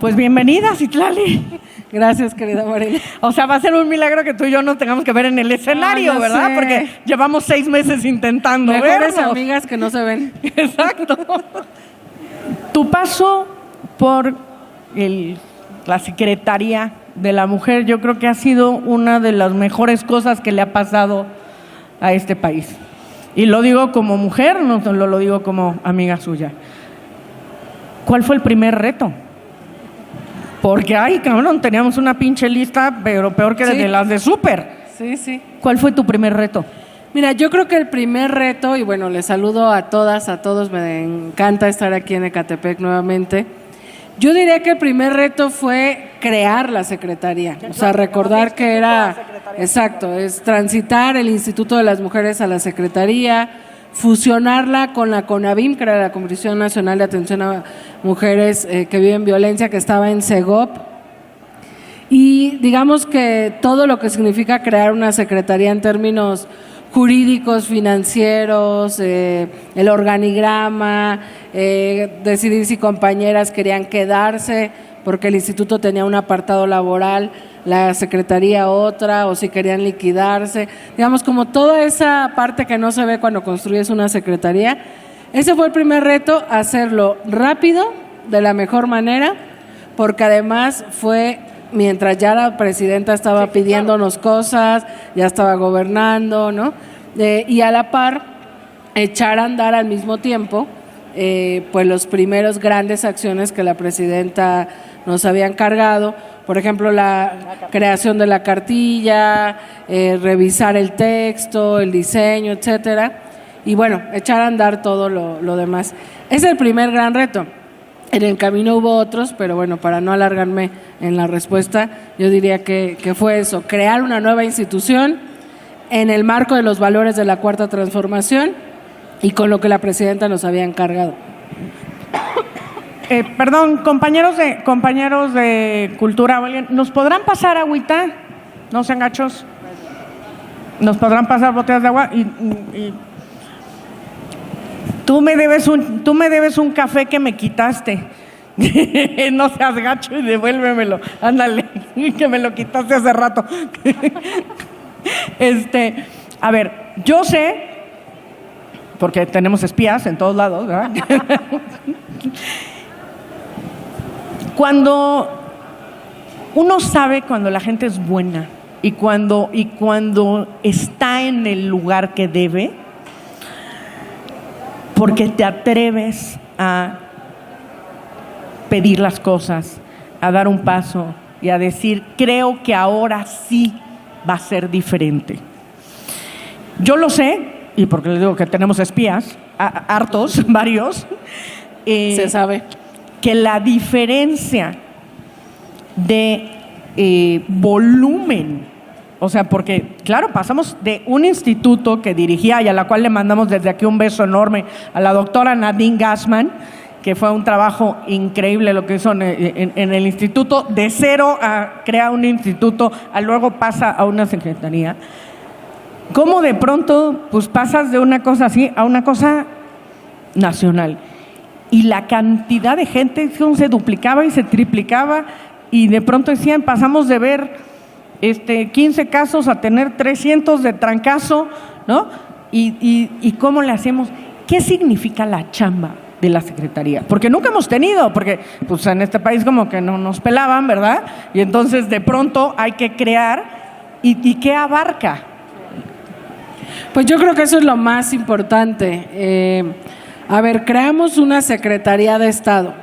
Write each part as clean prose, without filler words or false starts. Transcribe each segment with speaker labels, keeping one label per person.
Speaker 1: Pues bienvenida, Citlali.
Speaker 2: Gracias, querida Marina.
Speaker 1: O sea, va a ser un milagro que tú y yo nos tengamos que ver en el escenario, ¿verdad?
Speaker 2: Sé.
Speaker 1: Porque llevamos 6 meses intentando
Speaker 2: Mejores
Speaker 1: vernos.
Speaker 2: amigas que no se ven.
Speaker 1: Exacto. Tu paso por la Secretaría de la Mujer, yo creo que ha sido una de las mejores cosas que le ha pasado a este país. Y lo digo como mujer, no lo digo como amiga suya. ¿Cuál fue el primer reto? Porque, ay, cabrón, teníamos una pinche lista, pero peor que
Speaker 2: Sí.
Speaker 1: de las de súper.
Speaker 2: Sí.
Speaker 1: ¿Cuál fue tu primer reto?
Speaker 2: Mira, yo creo que el primer reto, y bueno, les saludo a todas, a todos, me encanta estar aquí en Ecatepec nuevamente. Yo diría que el primer reto fue crear la secretaría, o sea, recordar que era, exacto, es transitar el Instituto de las Mujeres a la Secretaría, fusionarla con la CONAVIM, que era la Comisión Nacional de Atención a Mujeres que viven violencia, que estaba en CEGOP, y digamos que todo lo que significa crear una secretaría en términos jurídicos, financieros, el organigrama, decidir si compañeras querían quedarse porque el instituto tenía un apartado laboral, la secretaría otra, o si querían liquidarse, digamos como toda esa parte que no se ve cuando construyes una secretaría. Ese fue el primer reto, hacerlo rápido, de la mejor manera, porque además fue mientras ya la presidenta estaba pidiéndonos cosas, ya estaba gobernando, ¿no? Y a la par, echar a andar al mismo tiempo, pues los primeros grandes acciones que la presidenta nos había encargado, por ejemplo, la creación de la cartilla, revisar el texto, el diseño, etcétera, y bueno, echar a andar todo lo demás. Ese es el primer gran reto. En el camino hubo otros, pero bueno, para no alargarme en la respuesta, yo diría que fue eso, crear una nueva institución en el marco de los valores de la Cuarta Transformación y con lo que la presidenta nos había encargado.
Speaker 1: Perdón, compañeros de Cultura, ¿nos podrán pasar agüita? No sean gachos. ¿Nos podrán pasar botellas de agua? Y tú me debes un café que me quitaste. No seas gacho y devuélvemelo. Ándale, que me lo quitaste hace rato. A ver, yo sé, porque tenemos espías en todos lados, ¿verdad? Cuando uno sabe cuando la gente es buena y cuando está en el lugar que debe, porque te atreves a pedir las cosas, a dar un paso y a decir, creo que ahora sí va a ser diferente. Yo lo sé, y porque les digo que tenemos espías, hartos, varios.
Speaker 2: Se sabe.
Speaker 1: Que la diferencia de volumen, o sea, porque, claro, pasamos de un instituto que dirigía y a la cual le mandamos desde aquí un beso enorme a la doctora Nadine Gassman, que fue un trabajo increíble lo que hizo en el instituto, de cero a crear un instituto, a luego pasa a una secretaría. ¿Cómo de pronto pues pasas de una cosa así a una cosa nacional? Y la cantidad de gente se duplicaba y se triplicaba y de pronto decían, pasamos de ver 15 casos a tener 300 de trancazo, ¿no? Y ¿cómo le hacemos? ¿Qué significa la chamba de la secretaría? Porque nunca hemos tenido, porque pues en este país como que no nos pelaban, ¿verdad? Y entonces de pronto hay que crear y ¿qué abarca?
Speaker 2: Pues yo creo que eso es lo más importante. A ver, creamos una Secretaría de Estado.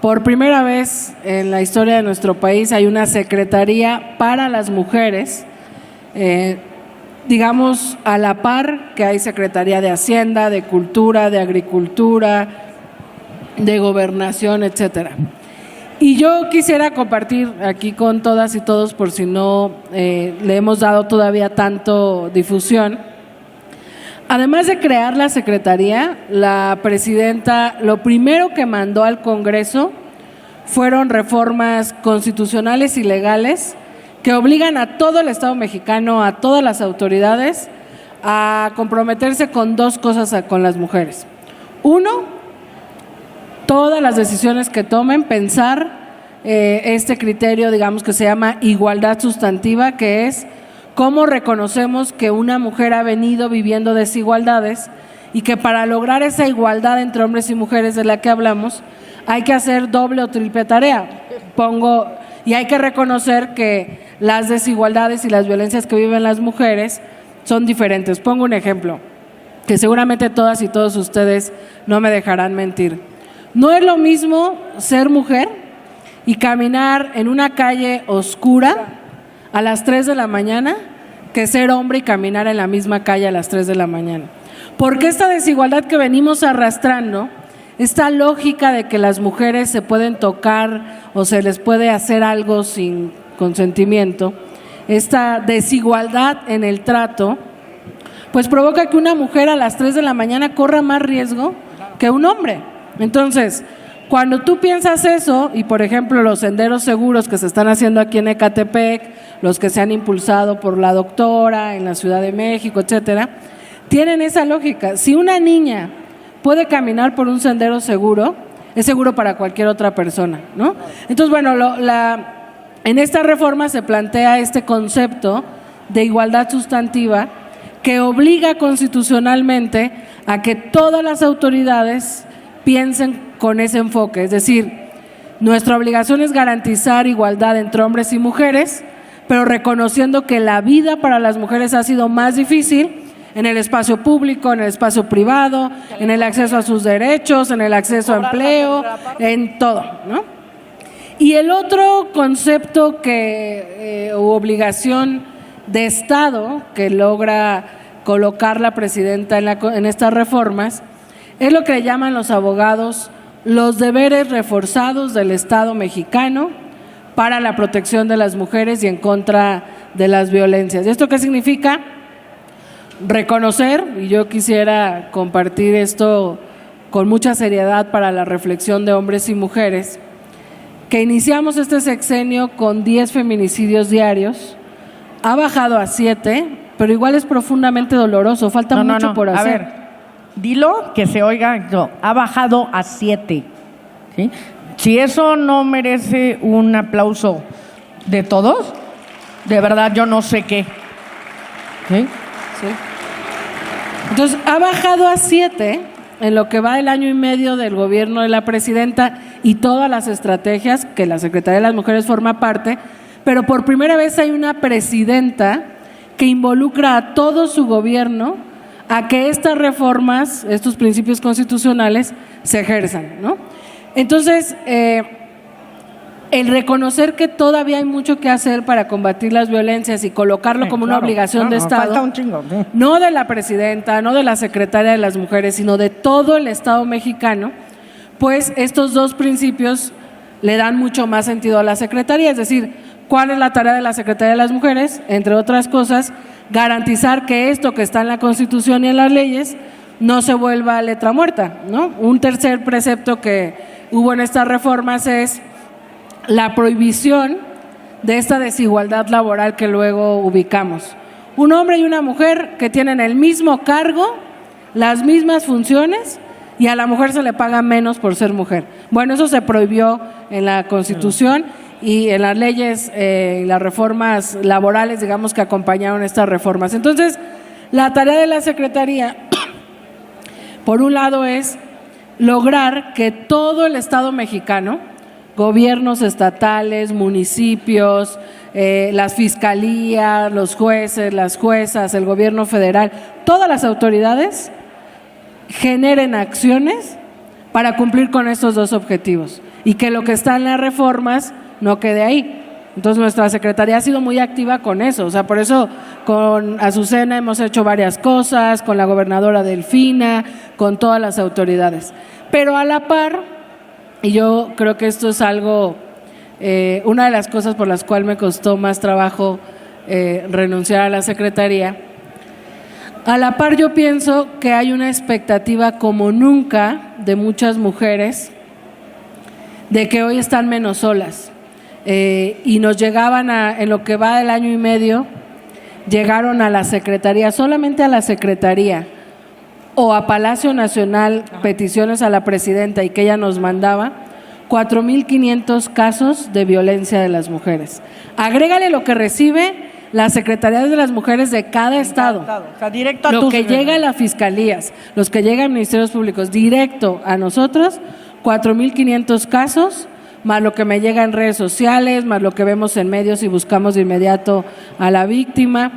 Speaker 2: Por primera vez en la historia de nuestro país hay una Secretaría para las mujeres, digamos a la par que hay Secretaría de Hacienda, de Cultura, de Agricultura, de Gobernación, etcétera. Y yo quisiera compartir aquí con todas y todos, por si no le hemos dado todavía tanto difusión. Además de crear la secretaría, la presidenta lo primero que mandó al Congreso fueron reformas constitucionales y legales que obligan a todo el Estado mexicano, a todas las autoridades, a comprometerse con dos cosas con las mujeres. Uno, todas las decisiones que tomen, pensar este criterio, digamos, que se llama igualdad sustantiva, que es cómo reconocemos que una mujer ha venido viviendo desigualdades y que para lograr esa igualdad entre hombres y mujeres de la que hablamos, hay que hacer doble o triple tarea. Y hay que reconocer que las desigualdades y las violencias que viven las mujeres son diferentes. Pongo un ejemplo, que seguramente todas y todos ustedes no me dejarán mentir. No es lo mismo ser mujer y caminar en una calle oscura a las 3 de la mañana que ser hombre y caminar en la misma calle a las 3 de la mañana. Porque esta desigualdad que venimos arrastrando, esta lógica de que las mujeres se pueden tocar o se les puede hacer algo sin consentimiento, esta desigualdad en el trato, pues provoca que una mujer a las 3 de la mañana corra más riesgo que un hombre. Entonces, cuando tú piensas eso, y por ejemplo los senderos seguros que se están haciendo aquí en Ecatepec, los que se han impulsado por la doctora en la Ciudad de México, etcétera, tienen esa lógica. Si una niña puede caminar por un sendero seguro, es seguro para cualquier otra persona, ¿no? Entonces, bueno, en esta reforma se plantea este concepto de igualdad sustantiva que obliga constitucionalmente a que todas las autoridades piensen con ese enfoque. Es decir, nuestra obligación es garantizar igualdad entre hombres y mujeres, pero reconociendo que la vida para las mujeres ha sido más difícil en el espacio público, en el espacio privado, en el acceso a sus derechos, en el acceso a empleo, en todo, ¿no? Y el otro concepto u obligación de Estado que logra colocar la presidenta en estas reformas es lo que le llaman los abogados los deberes reforzados del Estado mexicano para la protección de las mujeres y en contra de las violencias. ¿Y esto qué significa? Reconocer, y yo quisiera compartir esto con mucha seriedad para la reflexión de hombres y mujeres, que iniciamos este sexenio con 10 feminicidios diarios, ha bajado a 7, pero igual es profundamente doloroso, falta mucho por hacer.
Speaker 1: A ver, dilo que se oiga, ha bajado a 7. ¿Sí? Si eso no merece un aplauso de todos, de verdad yo no sé qué. ¿Sí?
Speaker 2: Sí. Entonces, ha bajado a 7 en lo que va el año y medio del gobierno de la presidenta y todas las estrategias que la Secretaría de las Mujeres forma parte, pero por primera vez hay una presidenta que involucra a todo su gobierno a que estas reformas, estos principios constitucionales, se ejerzan, ¿no? Entonces, el reconocer que todavía hay mucho que hacer para combatir las violencias y colocarlo como una obligación de Estado,
Speaker 1: falta un chingo, sí.
Speaker 2: No de la presidenta, no de la secretaria de las mujeres, sino de todo el Estado mexicano, pues estos dos principios le dan mucho más sentido a la secretaría. Es decir, ¿cuál es la tarea de la Secretaría de las Mujeres? Entre otras cosas, garantizar que esto que está en la Constitución y en las leyes no se vuelva letra muerta, ¿no? Un tercer precepto que hubo en estas reformas es la prohibición de esta desigualdad laboral que luego ubicamos. Un hombre y una mujer que tienen el mismo cargo, las mismas funciones, y a la mujer se le paga menos por ser mujer. Bueno, eso se prohibió en la Constitución y en las leyes y las reformas laborales, digamos, que acompañaron estas reformas. Entonces, la tarea de la Secretaría, por un lado, es lograr que todo el Estado mexicano, gobiernos estatales, municipios, las fiscalías, los jueces, las juezas, el gobierno federal, todas las autoridades generen acciones para cumplir con estos dos objetivos y que lo que está en las reformas no quede ahí. Entonces nuestra Secretaría ha sido muy activa con eso, o sea, por eso con Azucena hemos hecho varias cosas, con la gobernadora Delfina, con todas las autoridades. Pero a la par, y yo creo que esto es algo, una de las cosas por las cuales me costó más trabajo renunciar a la Secretaría, a la par yo pienso que hay una expectativa como nunca de muchas mujeres de que hoy están menos solas. Y nos llegaban en lo que va del año y medio, llegaron a la Secretaría, solamente a la Secretaría o a Palacio Nacional, peticiones a la presidenta y que ella nos mandaba, 4,500 casos de violencia de las mujeres. Agrégale lo que recibe la Secretaría de las Mujeres de cada estado.
Speaker 1: O sea, directo a
Speaker 2: Lo
Speaker 1: tus
Speaker 2: que llega a las fiscalías, los que llegan a ministerios públicos, directo a nosotros, 4,500 casos, más lo que me llega en redes sociales, más lo que vemos en medios y buscamos de inmediato a la víctima.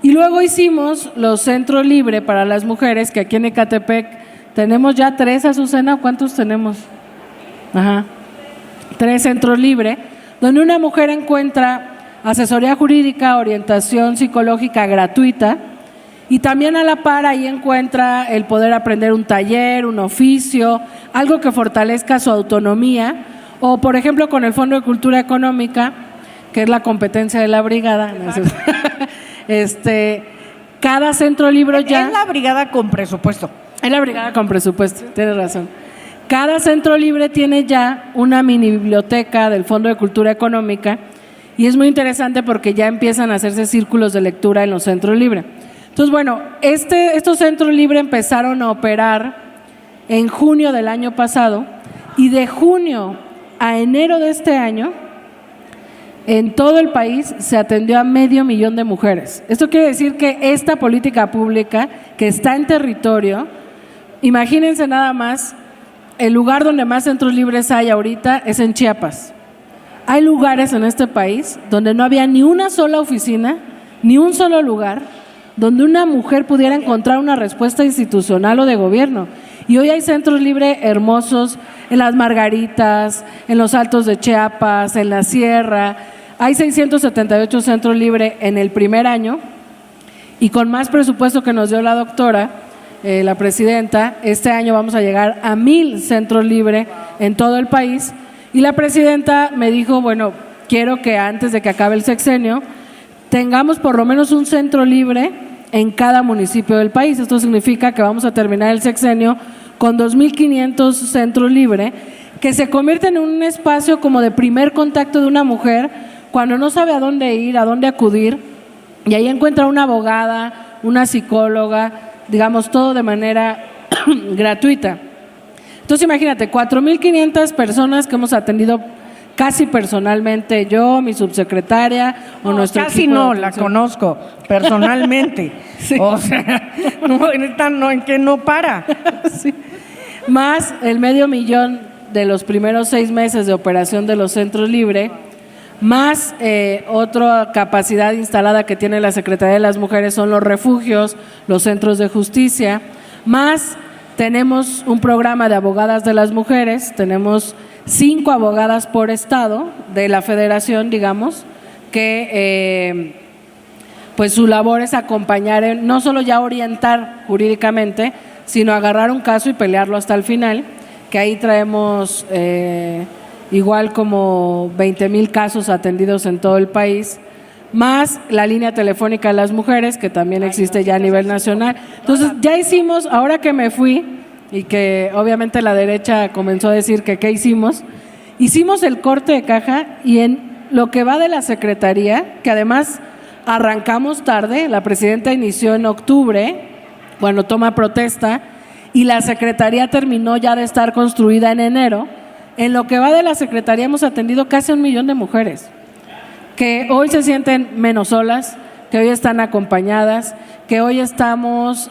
Speaker 2: Y luego hicimos los centros libres para las mujeres, que aquí en Ecatepec tenemos ya 3, Azucena, ¿cuántos tenemos? 3 centros libres, donde una mujer encuentra asesoría jurídica, orientación psicológica gratuita, y también a la par ahí encuentra el poder aprender un taller, un oficio, algo que fortalezca su autonomía, o por ejemplo con el Fondo de Cultura Económica, que es la competencia de la brigada. Cada centro libre ya...
Speaker 1: Es la brigada con presupuesto.
Speaker 2: Es la brigada con presupuesto, tienes razón. Cada centro libre tiene ya una mini biblioteca del Fondo de Cultura Económica, y es muy interesante porque ya empiezan a hacerse círculos de lectura en los centros libres. Entonces, bueno, estos centros libres empezaron a operar en junio del año pasado, y de junio a enero de este año, en todo el país se atendió a 500,000 de mujeres. Esto quiere decir que esta política pública que está en territorio, imagínense nada más, el lugar donde más centros libres hay ahorita es en Chiapas. Hay lugares en este país donde no había ni una sola oficina, ni un solo lugar donde una mujer pudiera encontrar una respuesta institucional o de gobierno. Y hoy hay centros libres hermosos en las Margaritas, en los Altos de Chiapas, en la Sierra. Hay 678 centros libres en el primer año, y con más presupuesto que nos dio la doctora, la presidenta, este año vamos a llegar a 1,000 centros libres en todo el país. Y la presidenta me dijo, bueno, quiero que antes de que acabe el sexenio tengamos por lo menos un centro libre en cada municipio del país. Esto significa que vamos a terminar el sexenio con 2,500 centros libres, que se convierten en un espacio como de primer contacto de una mujer cuando no sabe a dónde ir, a dónde acudir, y ahí encuentra una abogada, una psicóloga, digamos, todo de manera gratuita. Entonces imagínate, 4,500 personas que hemos atendido casi personalmente, yo, mi subsecretaria o nuestro
Speaker 1: casi
Speaker 2: equipo de
Speaker 1: no, la
Speaker 2: atención.
Speaker 1: conozco personalmente.
Speaker 2: Sí.
Speaker 1: O sea, en que no para.
Speaker 2: Sí. Más el 500,000 de los primeros 6 meses de operación de los centros libres, más otra capacidad instalada que tiene la Secretaría de las Mujeres son los refugios, los centros de justicia, más tenemos un programa de abogadas de las mujeres, tenemos 5 abogadas por estado de la federación, digamos, que pues su labor es acompañar, no solo ya orientar jurídicamente, sino agarrar un caso y pelearlo hasta el final, que ahí traemos igual como 20,000 casos atendidos en todo el país, más la línea telefónica de las mujeres, que también existe ya a nivel nacional. Entonces, ya hicimos, ahora que me fui, y que obviamente la derecha comenzó a decir que qué hicimos el corte de caja, y en lo que va de la Secretaría, que además arrancamos tarde, la presidenta inició en octubre, cuando toma protesta, y la Secretaría terminó ya de estar construida en enero. En lo que va de la Secretaría hemos atendido casi 1,000,000 de mujeres, que hoy se sienten menos solas, que hoy están acompañadas, que hoy estamos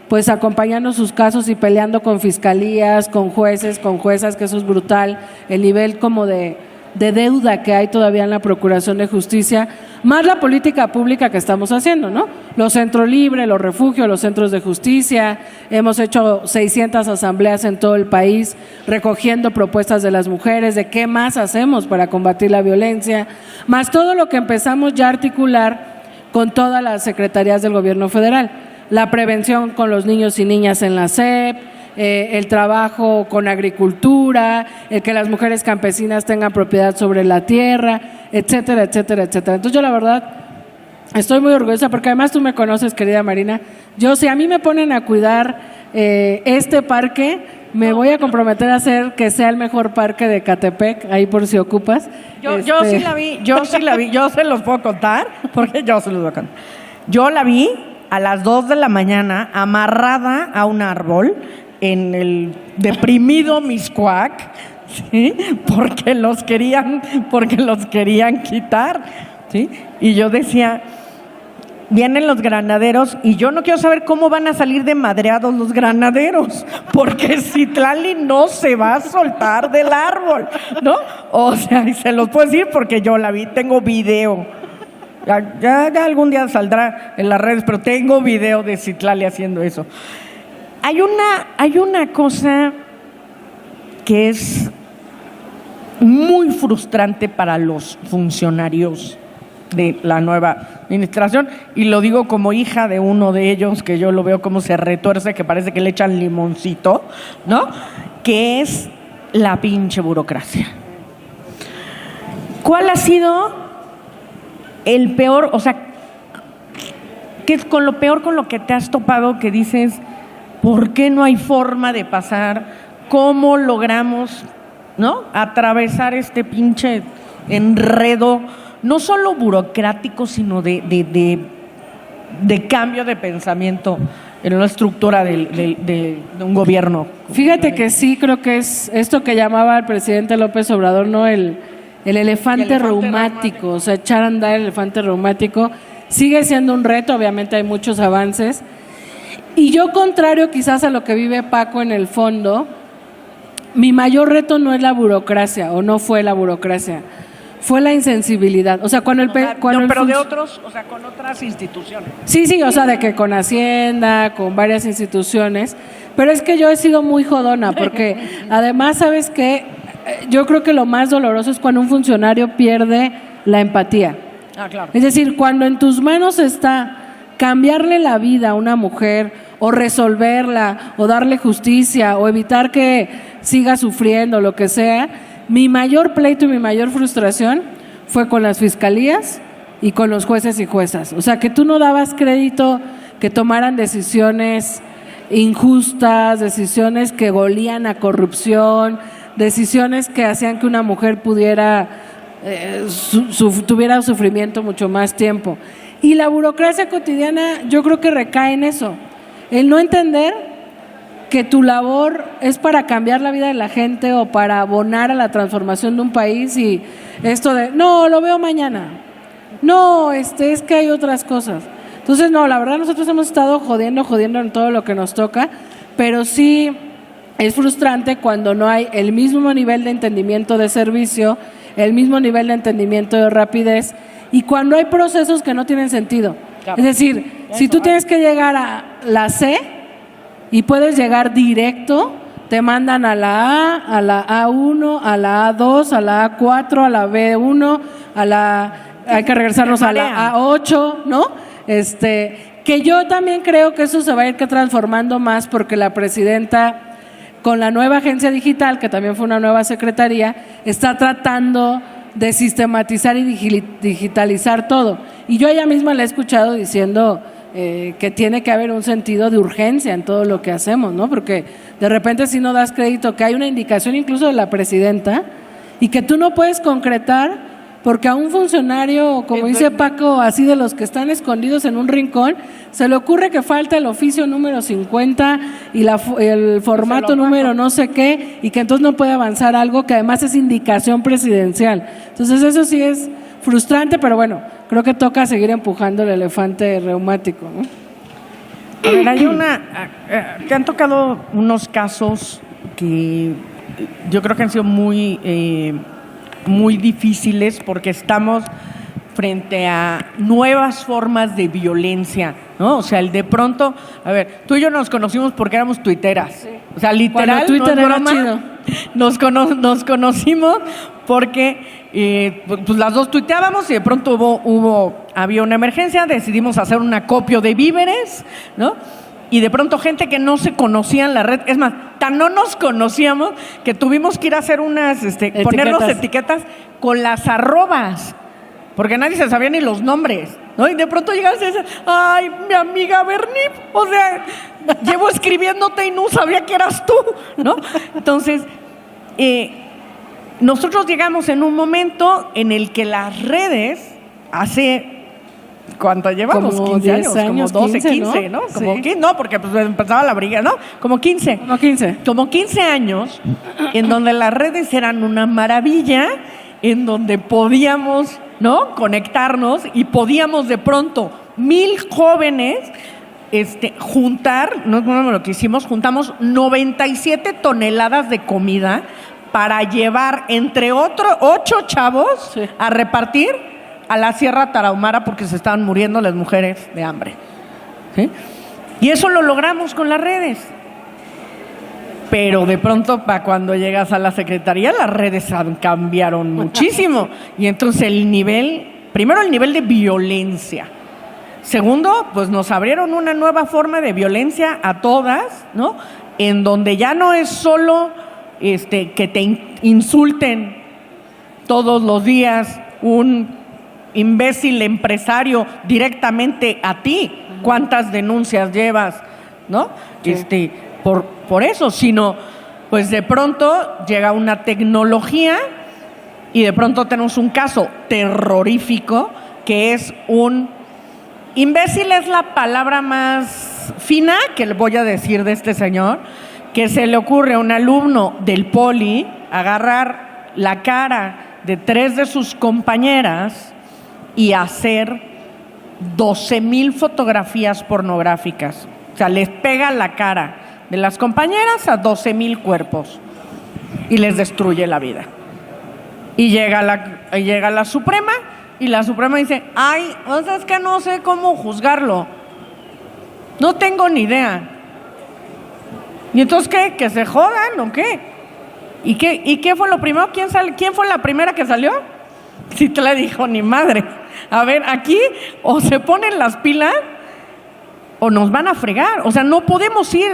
Speaker 2: pues acompañando sus casos y peleando con fiscalías, con jueces, con juezas, que eso es brutal, el nivel como de deuda que hay todavía en la Procuración de Justicia, más la política pública que estamos haciendo, ¿no? Los centros libres, los refugios, los centros de justicia, hemos hecho 600 asambleas en todo el país, recogiendo propuestas de las mujeres, de qué más hacemos para combatir la violencia, más todo lo que empezamos ya a articular con todas las secretarías del gobierno federal, la prevención con los niños y niñas en la SEP, el trabajo con agricultura, el que las mujeres campesinas tengan propiedad sobre la tierra, etcétera, etcétera, etcétera. Entonces yo la verdad estoy muy orgullosa, porque además tú me conoces, querida Marina, yo si a mí me ponen a cuidar este parque, me voy a comprometer a hacer que sea el mejor parque de Ecatepec, ahí por si ocupas.
Speaker 1: Yo sí la vi, yo se los puedo contar, porque yo se los voy a contar. Yo la vi a las 2 de la mañana amarrada a un árbol en el deprimido Mixcoac, ¿sí? Porque los querían quitar, ¿sí? Y yo decía, vienen los granaderos y yo no quiero saber cómo van a salir de madreados los granaderos, porque Citlali no se va a soltar del árbol, ¿no? O sea, y se los puedo decir porque yo la vi, tengo video. Ya algún día saldrá en las redes, pero tengo video de Citlali haciendo eso. Hay una cosa que es muy frustrante para los funcionarios de la nueva administración, y lo digo como hija de uno de ellos, que yo lo veo como se retuerce, que parece que le echan limoncito, ¿no? Que es la pinche burocracia. ¿Cuál ha sido el peor, o sea, qué es con lo peor con lo que te has topado que dices, ¿por qué no hay forma de pasar? ¿Cómo logramos, ¿no?, atravesar este pinche enredo, no solo burocrático, sino de cambio de pensamiento en la estructura de un gobierno?
Speaker 2: Fíjate que sí, creo que es esto que llamaba el presidente López Obrador, ¿no?, el elefante reumático, o sea, echar a andar el elefante reumático. Sigue siendo un reto, obviamente hay muchos avances. Y yo, contrario quizás a lo que vive Paco en el fondo, mi mayor reto no es la burocracia, o no fue la burocracia, fue la insensibilidad. O sea,
Speaker 1: pero de otros, o sea, con otras instituciones.
Speaker 2: Sí, o sea, de que con Hacienda, con varias instituciones, pero es que yo he sido muy jodona, porque además, ¿sabes qué? Yo creo que lo más doloroso es cuando un funcionario pierde la empatía.
Speaker 1: Ah, claro.
Speaker 2: Es decir, cuando en tus manos está cambiarle la vida a una mujer, o resolverla, o darle justicia, o evitar que siga sufriendo, lo que sea. Mi mayor pleito y mi mayor frustración fue con las fiscalías y con los jueces y juezas. O sea, que tú no dabas crédito que tomaran decisiones injustas, decisiones que golían a corrupción, decisiones que hacían que una mujer pudiera tuviera sufrimiento mucho más tiempo. Y la burocracia cotidiana, yo creo que recae en eso, el no entender que tu labor es para cambiar la vida de la gente o para abonar a la transformación de un país, y esto de, no, lo veo mañana, no, es que hay otras cosas. Entonces, no, la verdad nosotros hemos estado jodiendo en todo lo que nos toca, pero sí es frustrante cuando no hay el mismo nivel de entendimiento de servicio, el mismo nivel de entendimiento de rapidez, y cuando hay procesos que no tienen sentido. Claro. Es decir, si tú tienes que llegar a la C y puedes llegar directo, te mandan a la A, a la A1, a la A2, a la A4, a la B1, hay que regresarnos a la A8, ¿no? Que yo también creo que eso se va a ir transformando más, porque la presidenta, con la nueva agencia digital, que también fue una nueva secretaría, está tratando de sistematizar y digitalizar todo. Y yo a ella misma la he escuchado diciendo que tiene que haber un sentido de urgencia en todo lo que hacemos, ¿no? Porque de repente si no das crédito que hay una indicación incluso de la presidenta y que tú no puedes concretar porque a un funcionario, como dice Paco, así de los que están escondidos en un rincón, se le ocurre que falta el oficio número 50 y el formato número no sé qué, y que entonces no puede avanzar algo que además es indicación presidencial. Entonces eso sí es frustrante, pero bueno, creo que toca seguir empujando el elefante reumático, ¿no?
Speaker 1: A ver, hay que han tocado unos casos que yo creo que han sido muy difíciles, porque estamos frente a nuevas formas de violencia, ¿no? O sea, el de pronto, a ver, tú y yo nos conocimos porque éramos tuiteras. Sí. O sea, literal,
Speaker 2: Twitter
Speaker 1: no es
Speaker 2: era
Speaker 1: broma,
Speaker 2: chido.
Speaker 1: Nos conocimos porque pues las dos tuiteábamos, y de pronto había una emergencia, decidimos hacer un acopio de víveres, ¿no? Y de pronto gente que no se conocía en la red, es más, tan no nos conocíamos que tuvimos que ir a hacer ponernos etiquetas con las arrobas, porque nadie se sabía ni los nombres, ¿no? Y de pronto llegas y dices, ay, mi amiga Bernie, o sea, llevo escribiéndote y no sabía que eras tú, ¿no? Entonces, nosotros llegamos en un momento en el que las redes, hace ¿Cuánto llevamos?
Speaker 2: Como
Speaker 1: 15
Speaker 2: 10 años,
Speaker 1: como 12,
Speaker 2: 15,
Speaker 1: 15, ¿no? Como
Speaker 2: Sí.
Speaker 1: 15, no, porque pues empezaba la briga, ¿no? Como 15.
Speaker 2: Como 15.
Speaker 1: Como 15 años en donde las redes eran una maravilla, en donde podíamos, ¿no? Conectarnos y podíamos de pronto 1,000 jóvenes juntar, no es lo que hicimos, juntamos 97 toneladas de comida para llevar entre 8 chavos
Speaker 2: Sí.
Speaker 1: a repartir a la Sierra Tarahumara porque se estaban muriendo las mujeres de hambre. ¿Sí? Y eso lo logramos con las redes. Pero de pronto, para cuando llegas a la Secretaría, las redes cambiaron muchísimo. Y entonces primero el nivel de violencia. Segundo, pues nos abrieron una nueva forma de violencia a todas, ¿no? En donde ya no es solo que te insulten todos los días un imbécil empresario directamente a ti. ¿Cuántas denuncias llevas, no?
Speaker 2: Sí.
Speaker 1: Por eso, sino pues de pronto llega una tecnología y de pronto tenemos un caso terrorífico que es imbécil es la palabra más fina que le voy a decir de este señor, que se le ocurre a un alumno del Poli agarrar la cara de 3 de sus compañeras y hacer 12,000 fotografías pornográficas. O sea, les pega la cara de las compañeras a 12,000 cuerpos y les destruye la vida. Y llega la Suprema y la Suprema dice, ay, o sea, es que no sé cómo juzgarlo. No tengo ni idea. ¿Y entonces qué? ¿Que se jodan o qué? ¿Y qué fue lo primero? ¿Quién fue la primera que salió? Si te la dijo ni madre. A ver, aquí o se ponen las pilas o nos van a fregar. O sea, no podemos ir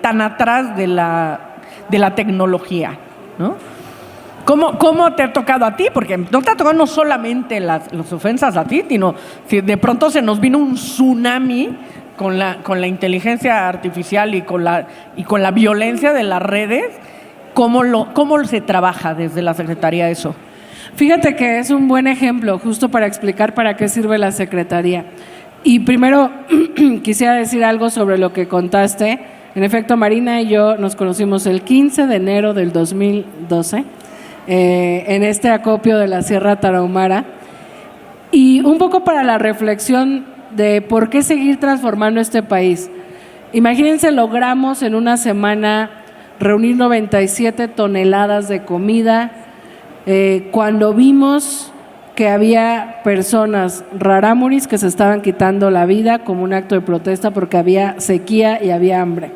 Speaker 1: tan atrás de la tecnología, ¿no? ¿Cómo te ha tocado a ti? Porque no te ha tocado no solamente las ofensas a ti, sino si de pronto se nos vino un tsunami con la inteligencia artificial y con la violencia de las redes. ¿Cómo se trabaja desde la Secretaría eso?
Speaker 2: Fíjate que es un buen ejemplo justo para explicar para qué sirve la Secretaría. Y primero quisiera decir algo sobre lo que contaste. En efecto, Marina y yo nos conocimos el 15 de enero del 2012 en este acopio de la Sierra Tarahumara. Y un poco para la reflexión de por qué seguir transformando este país. Imagínense, logramos en una semana reunir 97 toneladas de comida. Cuando vimos que había personas rarámuris que se estaban quitando la vida como un acto de protesta porque había sequía y había hambre.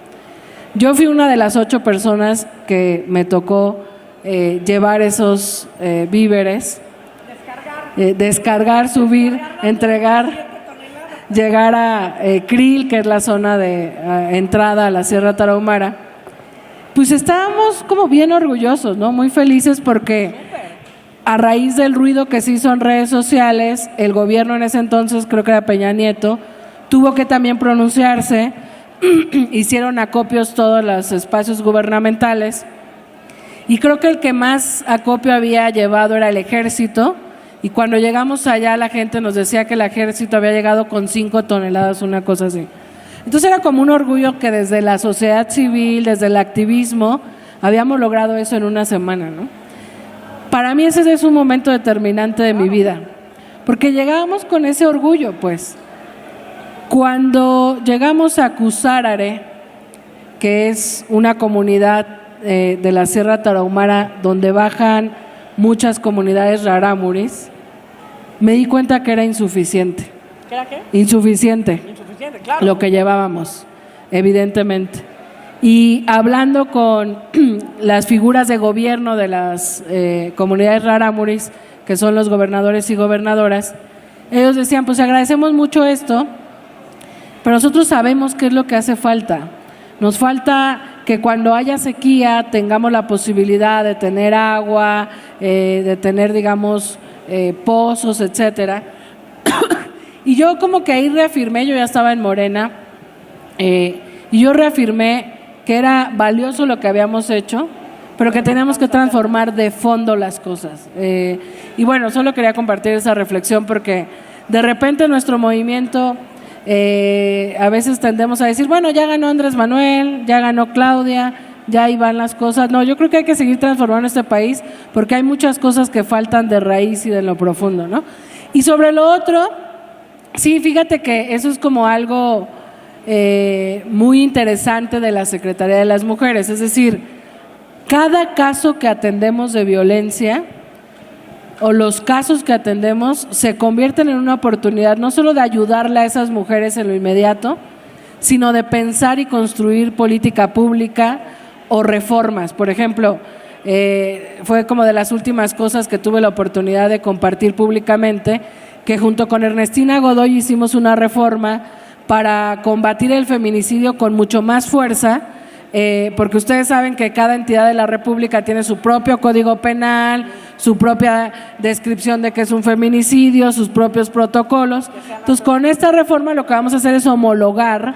Speaker 2: Yo fui una de las 8 personas que me tocó llevar esos víveres, descargar, subir, entregar, llegar a Krill, que es la zona de entrada a la Sierra Tarahumara. Pues estábamos como bien orgullosos, ¿no? Muy felices porque a raíz del ruido que se hizo en redes sociales, el gobierno en ese entonces, creo que era Peña Nieto, tuvo que también pronunciarse, hicieron acopios todos los espacios gubernamentales y creo que el que más acopio había llevado era el ejército, y cuando llegamos allá la gente nos decía que el ejército había llegado con 5 toneladas, una cosa así. Entonces era como un orgullo que desde la sociedad civil, desde el activismo, habíamos logrado eso en una semana, ¿no? Para mí ese es un momento determinante de mi vida, porque llegábamos con ese orgullo, pues. Cuando llegamos a Cusárare, que es una comunidad de la Sierra Tarahumara donde bajan muchas comunidades rarámuris, me di cuenta que era insuficiente.
Speaker 1: ¿Qué era qué?
Speaker 2: Insuficiente.
Speaker 1: Insuficiente, claro.
Speaker 2: Lo que llevábamos, evidentemente. Y hablando con las figuras de gobierno de las comunidades rarámuris, que son los gobernadores y gobernadoras, ellos decían, pues agradecemos mucho esto, pero nosotros sabemos qué es lo que hace falta. Nos falta que cuando haya sequía tengamos la posibilidad de tener agua, de tener, digamos, pozos, etcétera. Y yo como que ahí reafirmé, yo ya estaba en Morena, y yo reafirmé que era valioso lo que habíamos hecho, pero que teníamos que transformar de fondo las cosas. Y bueno, solo quería compartir esa reflexión porque De repente nuestro movimiento, a veces tendemos a decir, bueno, ya ganó Andrés Manuel, ya ganó Claudia, ya ahí van las cosas. No, yo creo que hay que seguir transformando este país porque hay muchas cosas que faltan de raíz y de lo profundo, ¿no? Y sobre lo otro, sí, fíjate que eso es como algo muy interesante de la Secretaría de las Mujeres, es decir, cada caso que atendemos de violencia o los casos que atendemos se convierten en una oportunidad no solo de ayudarle a esas mujeres en lo inmediato, sino de pensar y construir política pública o reformas. Por ejemplo, fue como de las últimas cosas que tuve la oportunidad de compartir públicamente, que junto con Ernestina Godoy hicimos una reforma para combatir el feminicidio con mucho más fuerza, porque ustedes saben que cada entidad de la República tiene su propio código penal, su propia descripción de qué es un feminicidio, sus propios protocolos. Entonces, con esta reforma lo que vamos a hacer es homologar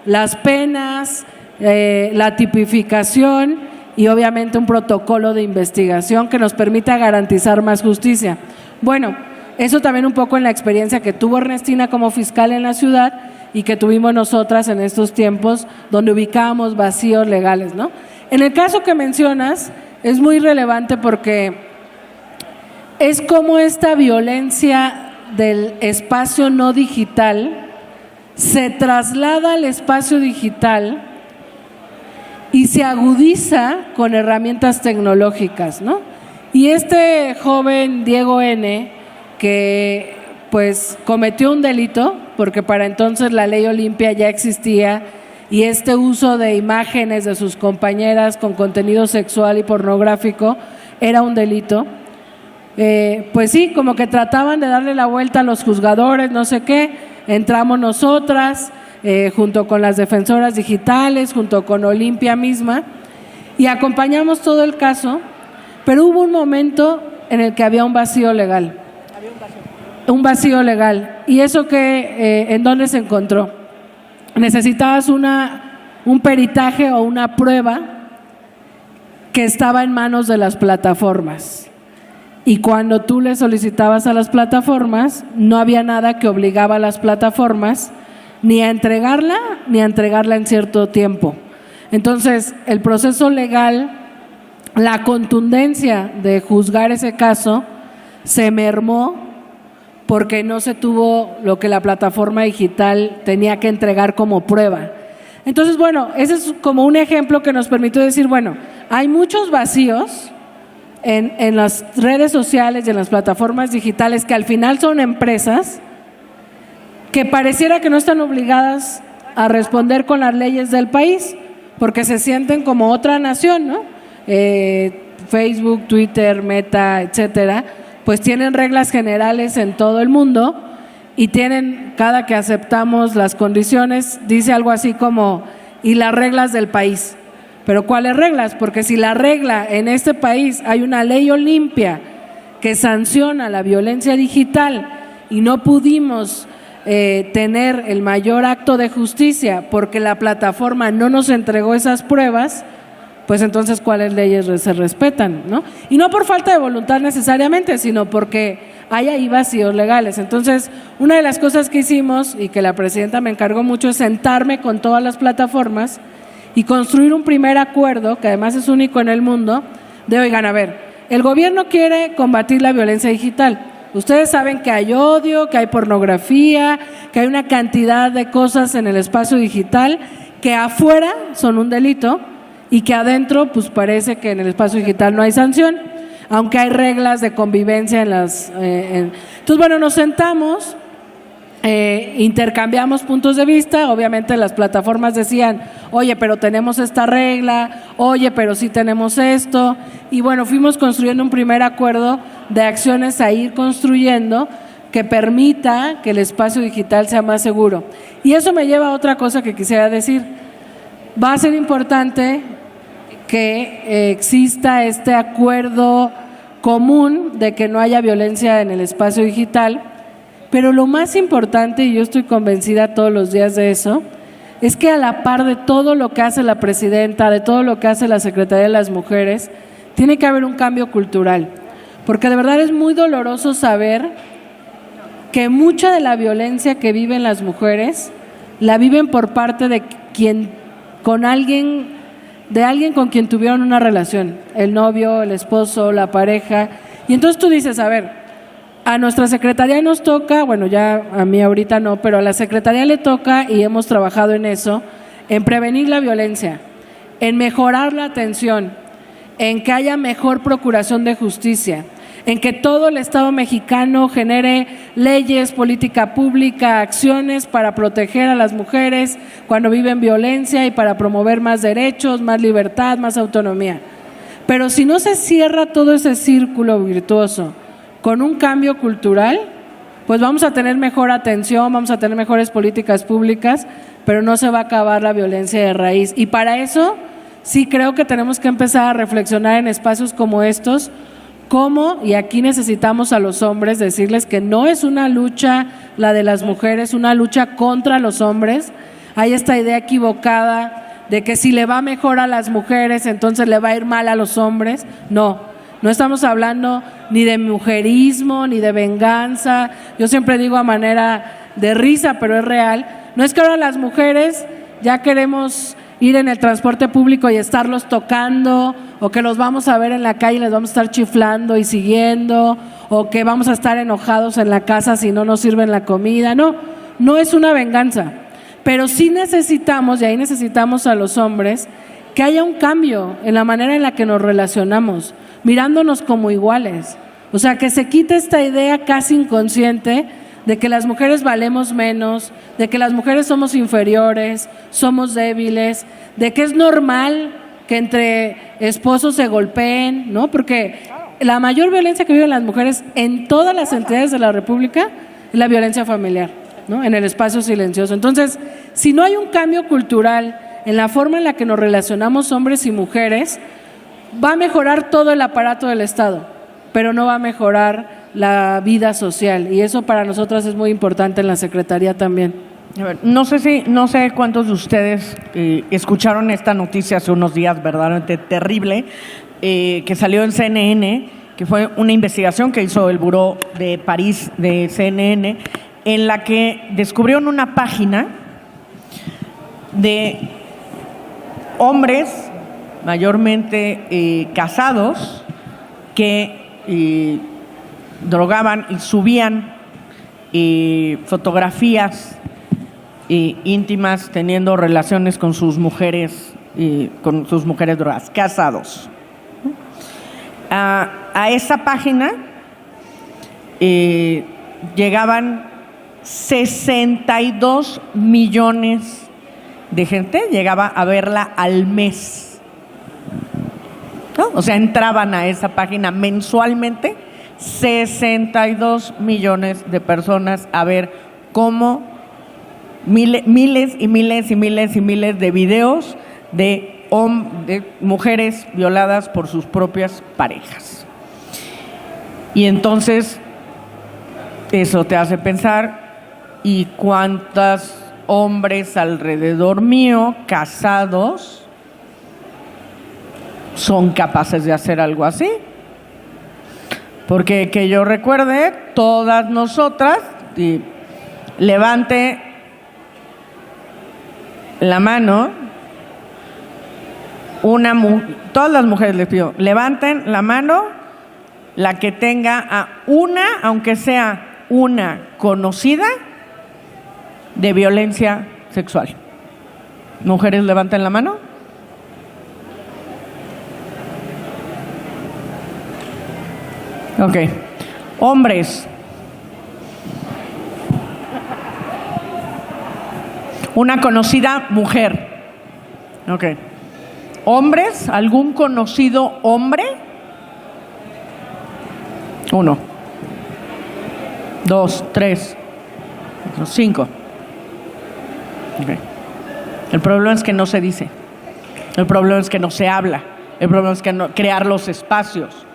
Speaker 2: las penas, la tipificación y obviamente un protocolo de investigación que nos permita garantizar más justicia. Bueno, eso también un poco en la experiencia que tuvo Ernestina como fiscal en la ciudad y que tuvimos nosotras en estos tiempos donde ubicábamos vacíos legales, ¿no? En el caso que mencionas es muy relevante porque es como esta violencia del espacio no digital se traslada al espacio digital y se agudiza con herramientas tecnológicas, ¿no? Y este joven Diego N., que pues cometió un delito, porque para entonces la ley Olimpia ya existía y este uso de imágenes de sus compañeras con contenido sexual y pornográfico era un delito, pues sí, como que trataban de darle la vuelta a los juzgadores, no sé qué, entramos nosotras, junto con las defensoras digitales, junto con Olimpia misma, y acompañamos todo el caso, pero hubo un momento en el que había un vacío legal. Un vacío legal. ¿Y eso qué, en dónde se encontró? Necesitabas un peritaje o una prueba que estaba en manos de las plataformas. Y cuando tú le solicitabas a las plataformas, no había nada que obligaba a las plataformas ni a entregarla en cierto tiempo. Entonces, el proceso legal, la contundencia de juzgar ese caso se mermó porque no se tuvo lo que la plataforma digital tenía que entregar como prueba. Entonces, bueno, ese es como un ejemplo que nos permitió decir, bueno, hay muchos vacíos en las redes sociales y en las plataformas digitales que al final son empresas que pareciera que no están obligadas a responder con las leyes del país, porque se sienten como otra nación, ¿no? Facebook, Twitter, Meta, etcétera, pues tienen reglas generales en todo el mundo y tienen, cada que aceptamos las condiciones, dice algo así como, y las reglas del país. Pero ¿cuáles reglas? Porque si la regla en este país hay una ley Olimpia que sanciona la violencia digital y no pudimos tener el mayor acto de justicia porque la plataforma no nos entregó esas pruebas, pues entonces ¿cuáles leyes se respetan, ¿no? Y no por falta de voluntad necesariamente, sino porque hay ahí vacíos legales. Entonces, una de las cosas que hicimos y que la presidenta me encargó mucho es sentarme con todas las plataformas y construir un primer acuerdo, que además es único en el mundo, de oigan, a ver, el gobierno quiere combatir la violencia digital. Ustedes saben que hay odio, que hay pornografía, que hay una cantidad de cosas en el espacio digital que afuera son un delito y que adentro pues parece que en el espacio digital no hay sanción, aunque hay reglas de convivencia en las... Entonces, bueno, nos sentamos, intercambiamos puntos de vista, obviamente las plataformas decían, oye, pero tenemos esta regla, oye, pero sí tenemos esto, y bueno, fuimos construyendo un primer acuerdo de acciones a ir construyendo que permita que el espacio digital sea más seguro. Y eso me lleva a otra cosa que quisiera decir. Va a ser importante que exista este acuerdo común de que no haya violencia en el espacio digital, pero lo más importante, y yo estoy convencida todos los días de eso, es que a la par de todo lo que hace la presidenta, de todo lo que hace la Secretaría de las Mujeres, tiene que haber un cambio cultural, porque de verdad es muy doloroso saber que mucha de la violencia que viven las mujeres la viven por parte de alguien con quien tuvieron una relación, el novio, el esposo, la pareja. Y entonces tú dices, a ver, a nuestra secretaría nos toca, bueno, ya a mí ahorita no, pero a la secretaría le toca, y hemos trabajado en eso, en prevenir la violencia, en mejorar la atención, en que haya mejor procuración de justicia, en que todo el Estado mexicano genere leyes, política pública, acciones para proteger a las mujeres cuando viven violencia y para promover más derechos, más libertad, más autonomía. Pero si no se cierra todo ese círculo virtuoso con un cambio cultural, pues vamos a tener mejor atención, vamos a tener mejores políticas públicas, pero no se va a acabar la violencia de raíz. Y para eso sí creo que tenemos que empezar a reflexionar en espacios como estos, y aquí necesitamos a los hombres decirles que no es una lucha la de las mujeres, una lucha contra los hombres. Hay esta idea equivocada de que si le va mejor a las mujeres, entonces le va a ir mal a los hombres. No estamos hablando ni de mujerismo, ni de venganza. Yo siempre digo a manera de risa, pero es real. No es que ahora las mujeres ya queremos ir en el transporte público y estarlos tocando, o que los vamos a ver en la calle y les vamos a estar chiflando y siguiendo, o que vamos a estar enojados en la casa si no nos sirven la comida. No es una venganza, pero sí necesitamos, y ahí necesitamos a los hombres, que haya un cambio en la manera en la que nos relacionamos, mirándonos como iguales. O sea, que se quite esta idea casi inconsciente de que las mujeres valemos menos, de que las mujeres somos inferiores, somos débiles, de que es normal que entre esposos se golpeen, ¿no? Porque la mayor violencia que viven las mujeres en todas las entidades de la República es la violencia familiar, ¿no? En el espacio silencioso. Entonces, si no hay un cambio cultural en la forma en la que nos relacionamos hombres y mujeres, va a mejorar todo el aparato del Estado, pero no va a mejorar la vida social, y eso para nosotras es muy importante en la Secretaría también.
Speaker 1: A ver, no sé cuántos de ustedes escucharon esta noticia hace unos días, verdaderamente terrible, que salió en CNN, que fue una investigación que hizo el Buró de París de CNN, en la que descubrieron una página de hombres mayormente casados que drogaban y subían fotografías íntimas teniendo relaciones con sus mujeres drogadas, casados. A esa página llegaban 62 millones de gente, llegaba a verla al mes, ¿no? O sea, entraban a esa página mensualmente 62 millones de personas a ver cómo miles y miles y miles y miles de videos de mujeres violadas por sus propias parejas. Y entonces eso te hace pensar, ¿y cuántos hombres alrededor mío, casados, son capaces de hacer algo así? Porque que yo recuerde, todas nosotras, levante la mano, todas las mujeres les pido, levanten la mano, la que tenga a una, aunque sea una conocida, de violencia sexual. Mujeres, levanten la mano. Ok. Hombres. Una conocida mujer. Ok. Hombres, ¿algún conocido hombre? 1, 2, 3, 5. Okay. El problema es que no se dice. El problema es que no se habla. El problema es que no crear los espacios.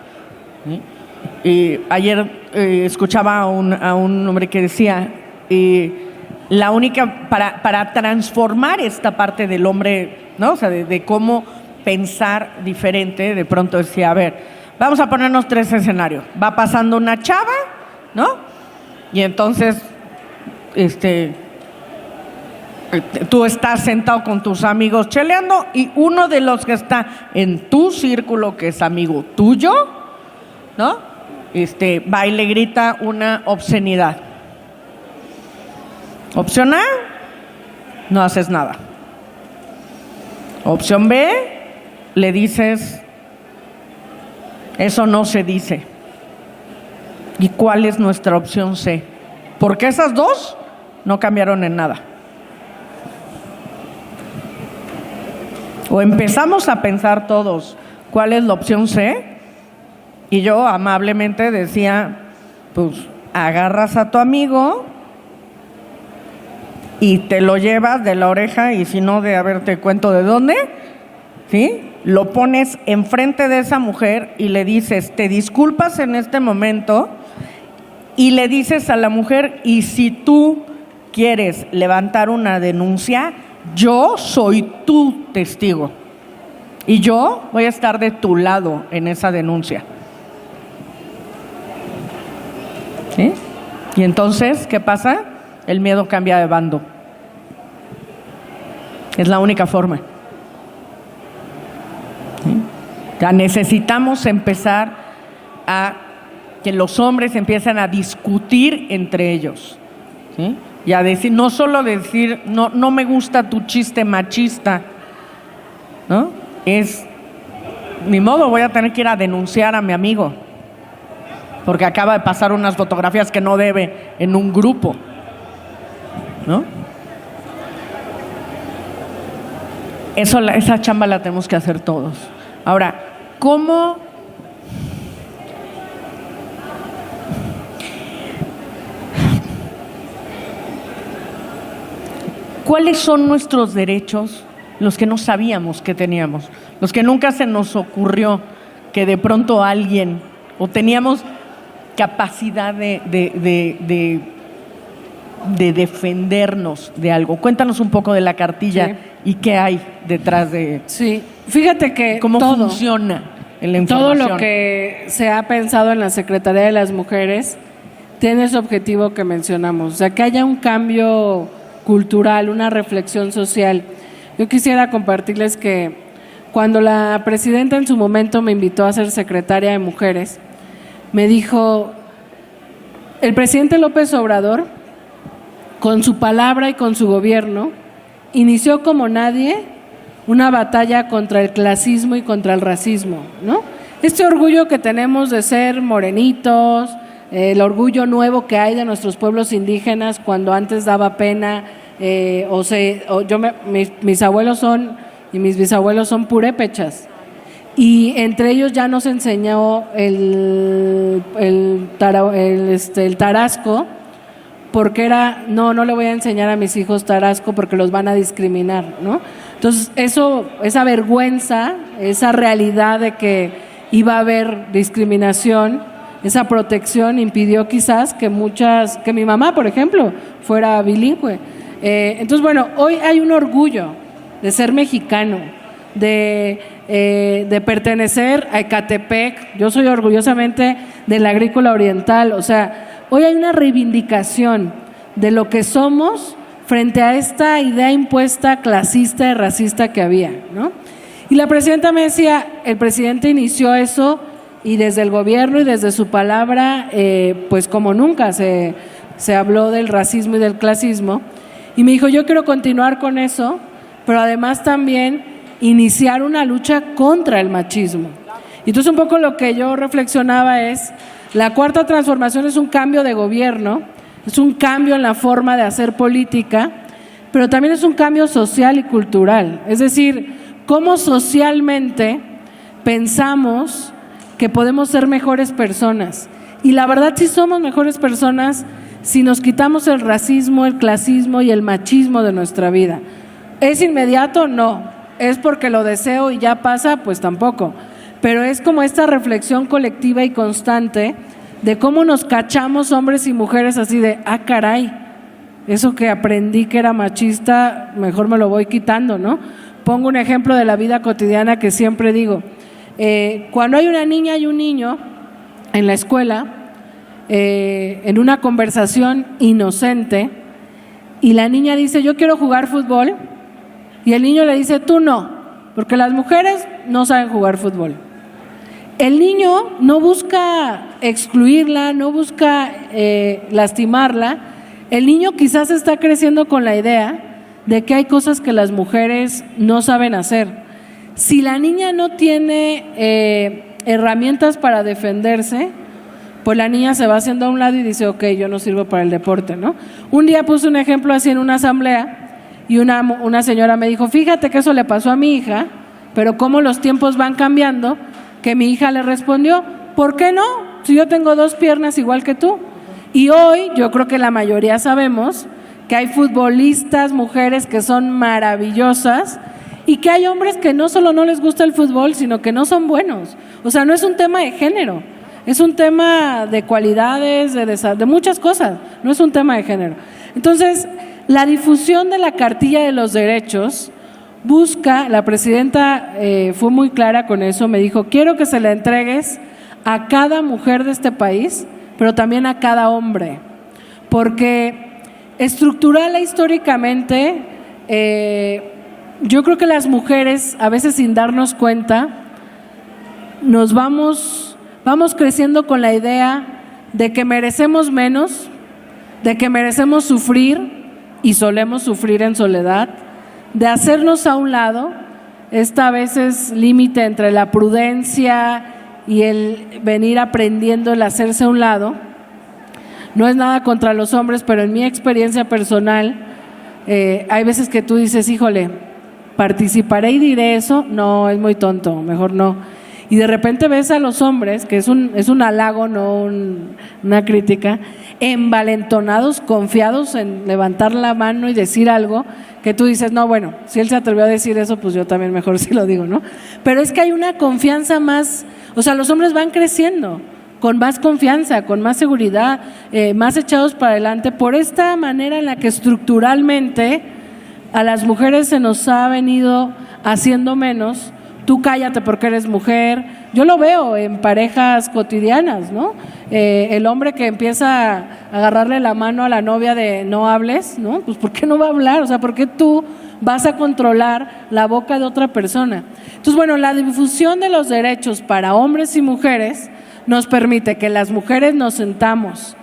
Speaker 1: ¿Sí? Y ayer escuchaba a un hombre que decía, la única, para transformar esta parte del hombre, ¿no? O sea, de cómo pensar diferente, de pronto decía, a ver, vamos a ponernos 3 escenarios. Va pasando una chava, ¿no? y entonces tú estás sentado con tus amigos cheleando y uno de los que está en tu círculo, que es amigo tuyo, ¿no? Va y le grita una obscenidad. Opción A, no haces nada. Opción B, le dices, eso no se dice. ¿Y cuál es nuestra opción C? Porque esas dos no cambiaron en nada. O empezamos a pensar todos cuál es la opción C, y yo amablemente decía, pues agarras a tu amigo y te lo llevas de la oreja, y si no, de a ver, te cuento de dónde, ¿sí? Lo pones enfrente de esa mujer y le dices, te disculpas en este momento, y le dices a la mujer, y si tú quieres levantar una denuncia, yo soy tu testigo y yo voy a estar de tu lado en esa denuncia. ¿Sí? Y entonces, ¿qué pasa? El miedo cambia de bando. Es la única forma. ¿Sí? Ya necesitamos empezar a que los hombres empiecen a discutir entre ellos. ¿Sí? Y a decir, no solo decir, no me gusta tu chiste machista, ¿no? Es, ni modo, voy a tener que ir a denunciar a mi amigo, porque acaba de pasar unas fotografías que no debe en un grupo, ¿no? Esa chamba la tenemos que hacer todos. Ahora, ¿cómo? ¿Cuáles son nuestros derechos? Los que no sabíamos que teníamos, los que nunca se nos ocurrió que de pronto alguien, o teníamos capacidad de defendernos de algo. Cuéntanos un poco de la cartilla, sí, y qué hay detrás de...
Speaker 2: Sí, fíjate que
Speaker 1: cómo funciona la información.
Speaker 2: Todo lo que se ha pensado en la Secretaría de las Mujeres tiene ese objetivo que mencionamos, o sea, que haya un cambio cultural, una reflexión social. Yo quisiera compartirles que cuando la presidenta en su momento me invitó a ser secretaria de Mujeres, me dijo, el presidente López Obrador, con su palabra y con su gobierno, inició como nadie una batalla contra el clasismo y contra el racismo, ¿no? Este orgullo que tenemos de ser morenitos, el orgullo nuevo que hay de nuestros pueblos indígenas cuando antes daba pena, mis abuelos y mis bisabuelos son purépechas, y entre ellos ya nos enseñó el tarasco, porque era, no le voy a enseñar a mis hijos tarasco porque los van a discriminar, ¿no? Entonces esa vergüenza, esa realidad de que iba a haber discriminación, esa protección impidió quizás que mi mamá, por ejemplo, fuera bilingüe. Entonces, bueno, hoy hay un orgullo de ser mexicano, de pertenecer a Ecatepec. Yo soy orgullosamente del Agrícola Oriental. O sea, hoy hay una reivindicación de lo que somos frente a esta idea impuesta clasista y racista que había, ¿no? Y la presidenta me decía, el presidente inició eso, y desde el gobierno y desde su palabra, pues como nunca se habló del racismo y del clasismo. Y me dijo, yo quiero continuar con eso, pero además también iniciar una lucha contra el machismo. Y entonces un poco lo que yo reflexionaba es, la cuarta transformación es un cambio de gobierno, es un cambio en la forma de hacer política, pero también es un cambio social y cultural. Es decir, cómo socialmente pensamos que podemos ser mejores personas. Y la verdad sí somos mejores personas si nos quitamos el racismo, el clasismo y el machismo de nuestra vida. ¿Es inmediato? No. ¿Es porque lo deseo y ya pasa? Pues tampoco. Pero es como esta reflexión colectiva y constante de cómo nos cachamos hombres y mujeres así de, caray, eso que aprendí que era machista, mejor me lo voy quitando, ¿no? Pongo un ejemplo de la vida cotidiana que siempre digo. Cuando hay una niña y un niño en la escuela, en una conversación inocente, y la niña dice, yo quiero jugar fútbol, y el niño le dice, tú no, porque las mujeres no saben jugar fútbol. El niño no busca excluirla, no busca lastimarla. El niño quizás está creciendo con la idea de que hay cosas que las mujeres no saben hacer. Si la niña no tiene herramientas para defenderse, pues la niña se va haciendo a un lado y dice, ok, yo no sirvo para el deporte, ¿no? Un día puse un ejemplo así en una asamblea y una señora me dijo, fíjate que eso le pasó a mi hija, pero cómo los tiempos van cambiando, que mi hija le respondió, ¿por qué no? Si yo tengo 2 piernas igual que tú. Y hoy yo creo que la mayoría sabemos que hay futbolistas, mujeres que son maravillosas, y que hay hombres que no solo no les gusta el fútbol, sino que no son buenos. O sea, no es un tema de género, es un tema de cualidades, de muchas cosas, no es un tema de género. Entonces, la difusión de la Cartilla de los Derechos busca, la presidenta fue muy clara con eso, me dijo, quiero que se la entregues a cada mujer de este país, pero también a cada hombre, porque estructural e históricamente, yo creo que las mujeres, a veces sin darnos cuenta, nos vamos creciendo con la idea de que merecemos menos, de que merecemos sufrir y solemos sufrir en soledad, de hacernos a un lado, esta a veces límite entre la prudencia y el venir aprendiendo el hacerse a un lado. No es nada contra los hombres, pero en mi experiencia personal, hay veces que tú dices, híjole, ¿participaré y diré eso? No, es muy tonto, mejor no. Y de repente ves a los hombres, que es un halago, no una crítica, envalentonados, confiados en levantar la mano y decir algo, que tú dices, no, bueno, si él se atrevió a decir eso, pues yo también mejor sí lo digo, ¿no? Pero es que hay una confianza más, o sea, los hombres van creciendo con más confianza, con más seguridad, más echados para adelante, por esta manera en la que estructuralmente a las mujeres se nos ha venido haciendo menos. Tú cállate porque eres mujer. Yo lo veo en parejas cotidianas, ¿no? El hombre que empieza a agarrarle la mano a la novia de no hables, ¿no? Pues ¿por qué no va a hablar? O sea, ¿por qué tú vas a controlar la boca de otra persona? Entonces, bueno, la difusión de los derechos para hombres y mujeres nos permite que las mujeres nos sentamos,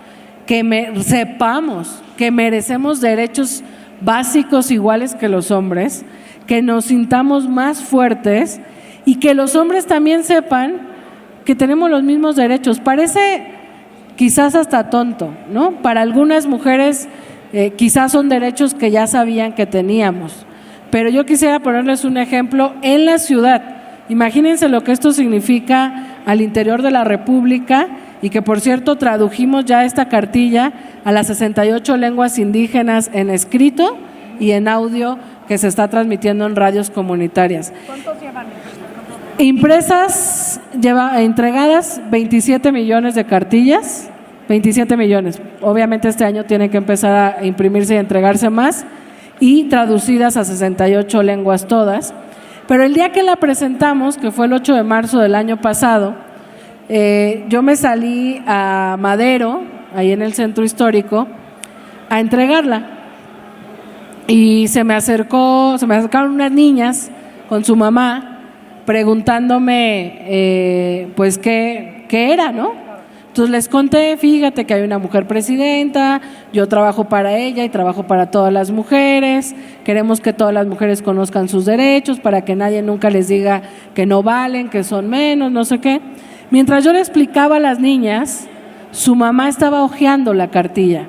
Speaker 2: que sepamos que merecemos derechos básicos iguales que los hombres, que nos sintamos más fuertes y que los hombres también sepan que tenemos los mismos derechos. Parece quizás hasta tonto, ¿no? Para algunas mujeres quizás son derechos que ya sabían que teníamos, pero yo quisiera ponerles un ejemplo en la ciudad. Imagínense lo que esto significa al interior de la República, y que por cierto tradujimos ya esta cartilla a las 68 lenguas indígenas en escrito y en audio, que se está transmitiendo en radios comunitarias.
Speaker 1: ¿Cuántos llevan?
Speaker 2: Impresas, entregadas 27 millones de cartillas, 27 millones. Obviamente este año tiene que empezar a imprimirse y entregarse más, y traducidas a 68 lenguas todas. Pero el día que la presentamos, que fue el 8 de marzo del año pasado, yo me salí a Madero, ahí en el centro histórico, a entregarla. Y se me acercaron unas niñas con su mamá preguntándome pues qué era, ¿no? Entonces les conté, fíjate que hay una mujer presidenta, yo trabajo para ella y trabajo para todas las mujeres, queremos que todas las mujeres conozcan sus derechos para que nadie nunca les diga que no valen, que son menos, no sé qué. Mientras yo le explicaba a las niñas, su mamá estaba hojeando la cartilla.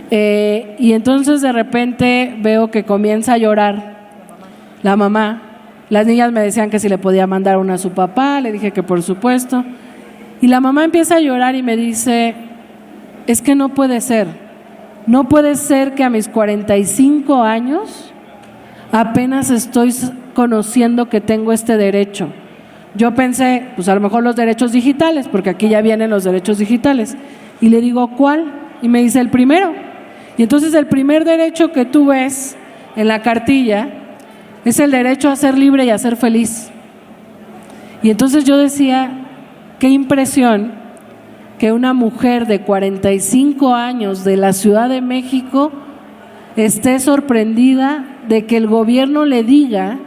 Speaker 2: Y entonces de repente veo que comienza a llorar la mamá. Las niñas me decían que si le podía mandar una a su papá, le dije que por supuesto. Y la mamá empieza a llorar y me dice, es que no puede ser que a mis 45 años apenas estoy conociendo que tengo este derecho. Yo pensé, pues a lo mejor los derechos digitales, porque aquí ya vienen los derechos digitales. Y le digo, ¿cuál? Y me dice, el primero. Y entonces el primer derecho que tú ves en la cartilla es el derecho a ser libre y a ser feliz. Y entonces yo decía, qué impresión que una mujer de 45 años de la Ciudad de México esté sorprendida de que el gobierno le diga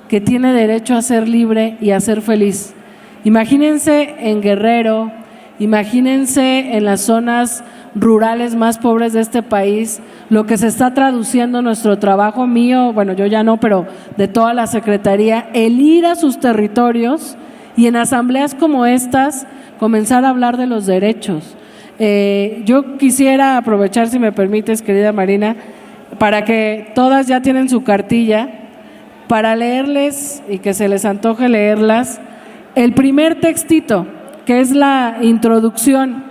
Speaker 2: que tiene derecho a ser libre y a ser feliz. Imagínense en Guerrero, imagínense en las zonas rurales más pobres de este país, lo que se está traduciendo en nuestro trabajo mío, bueno, yo ya no, pero de toda la Secretaría, el ir a sus territorios y en asambleas como estas, comenzar a hablar de los derechos. Yo quisiera aprovechar, si me permites, querida Marina, para que todas ya tienen su cartilla, para leerles y que se les antoje leerlas, el primer textito, que es la introducción,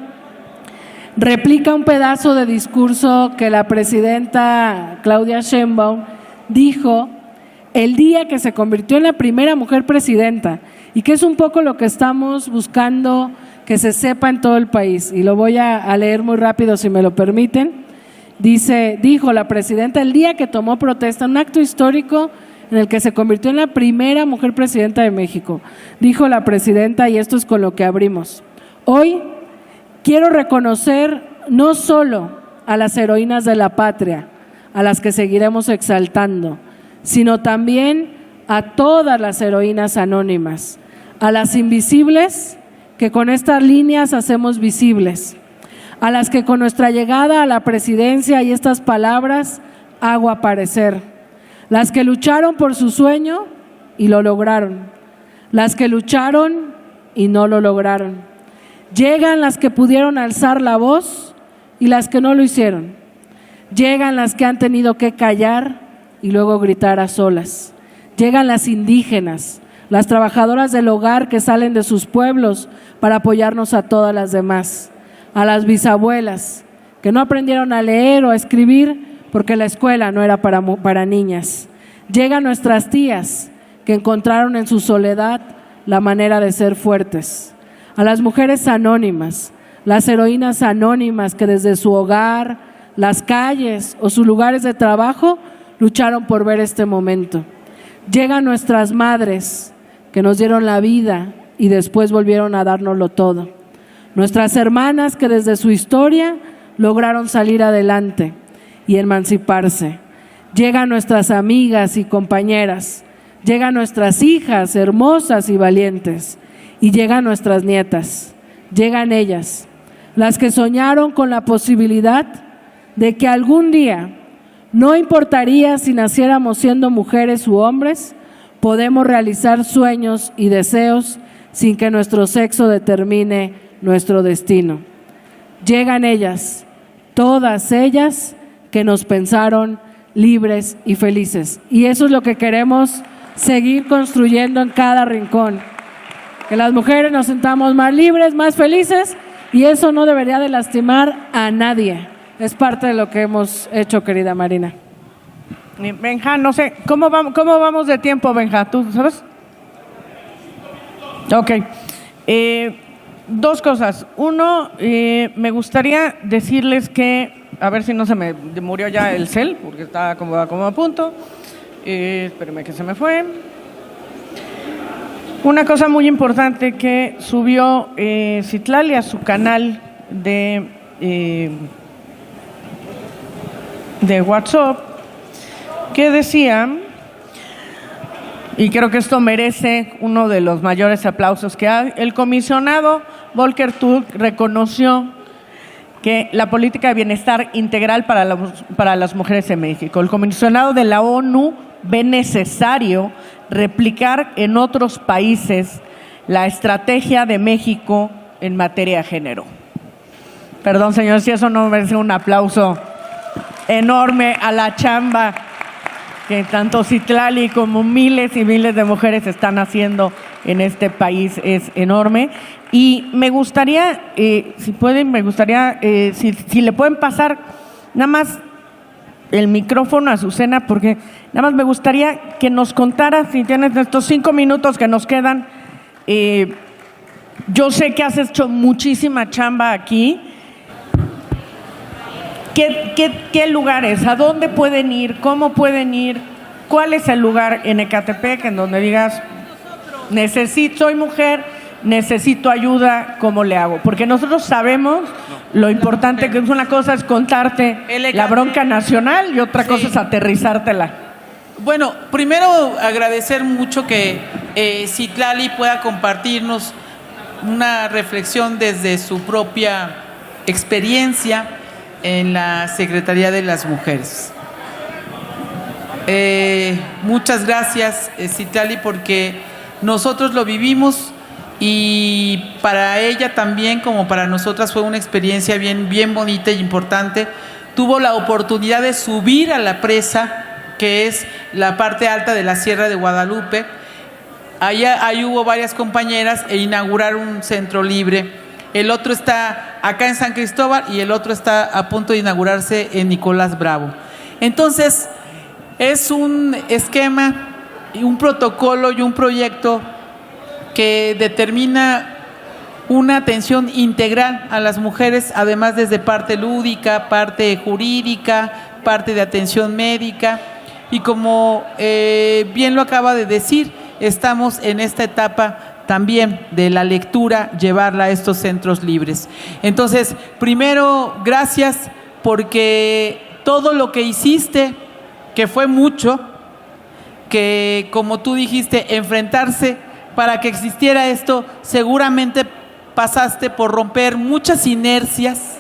Speaker 2: replica un pedazo de discurso que la presidenta Claudia Sheinbaum dijo el día que se convirtió en la primera mujer presidenta, y que es un poco lo que estamos buscando que se sepa en todo el país, y lo voy a leer muy rápido si me lo permiten. Dijo la presidenta el día que tomó protesta, un acto histórico en el que se convirtió en la primera mujer presidenta de México. Dijo la presidenta, y esto es con lo que abrimos: hoy quiero reconocer no solo a las heroínas de la patria, a las que seguiremos exaltando, sino también a todas las heroínas anónimas, a las invisibles que con estas líneas hacemos visibles, a las que con nuestra llegada a la presidencia y estas palabras hago aparecer, las que lucharon por su sueño y lo lograron, las que lucharon y no lo lograron. Llegan las que pudieron alzar la voz y las que no lo hicieron. Llegan las que han tenido que callar y luego gritar a solas. Llegan las indígenas, las trabajadoras del hogar que salen de sus pueblos para apoyarnos a todas las demás. A las bisabuelas que no aprendieron a leer o a escribir porque la escuela no era para niñas. Llegan nuestras tías que encontraron en su soledad la manera de ser fuertes. A las mujeres anónimas, las heroínas anónimas que desde su hogar, las calles o sus lugares de trabajo lucharon por ver este momento. Llegan nuestras madres que nos dieron la vida y después volvieron a dárnoslo todo. Nuestras hermanas que desde su historia lograron salir adelante y emanciparse. Llegan nuestras amigas y compañeras, llegan nuestras hijas hermosas y valientes, y llegan nuestras nietas, llegan ellas, las que soñaron con la posibilidad de que algún día, no importaría si naciéramos siendo mujeres u hombres, podemos realizar sueños y deseos sin que nuestro sexo determine nuestro destino. Llegan ellas, todas ellas que nos pensaron libres y felices. Y eso es lo que queremos seguir construyendo en cada rincón. Que las mujeres nos sintamos más libres, más felices, y eso no debería de lastimar a nadie. Es parte de lo que hemos hecho, querida Marina.
Speaker 1: Benja, no sé, ¿cómo vamos de tiempo, Benja? ¿Tú sabes? Ok. Dos cosas. Uno, me gustaría decirles que, a ver si no se me murió ya el cel, porque está como a punto. Espérenme que se me fue. Una cosa muy importante que subió Citlali a su canal de WhatsApp, que decía, y creo que esto merece uno de los mayores aplausos que hay, el comisionado Volker Turk reconoció que la política de bienestar integral para las mujeres en México. El comisionado de la ONU ve necesario replicar en otros países la estrategia de México en materia de género. Perdón, señor, si eso no merece un aplauso enorme a la chamba que tanto Citlali como miles y miles de mujeres están haciendo en este país, es enorme. Y me gustaría, si pueden, si le pueden pasar nada más el micrófono a Azucena, porque nada más me gustaría que nos contara, si tienes estos 5 minutos que nos quedan. Yo sé que has hecho muchísima chamba aquí. ¿Qué lugares? ¿A dónde pueden ir? ¿Cómo pueden ir? ¿Cuál es el lugar en Ecatepec en donde digas, soy mujer, necesito ayuda, ¿cómo le hago? Porque nosotros sabemos lo importante que es. Una cosa es contarte la bronca nacional y otra cosa es aterrizártela.
Speaker 3: Bueno, primero agradecer mucho que Citlali pueda compartirnos una reflexión desde su propia experiencia en la Secretaría de las Mujeres. Muchas gracias, Citlali, porque nosotros lo vivimos y para ella también, como para nosotras, fue una experiencia bien bonita e importante. Tuvo la oportunidad de subir a la presa, que es la parte alta de la Sierra de Guadalupe. Ahí hubo varias compañeras e inauguraron un centro libre. El otro está acá en San Cristóbal y el otro está a punto de inaugurarse en Nicolás Bravo. Entonces, es un esquema, un protocolo y un proyecto que determina una atención integral a las mujeres, además desde parte lúdica, parte jurídica, parte de atención médica. Y como bien lo acaba de decir, estamos en esta etapa también de la lectura, llevarla a estos centros libres. Entonces, primero, gracias porque todo lo que hiciste, que fue mucho, que como tú dijiste, enfrentarse para que existiera esto, seguramente pasaste por romper muchas inercias,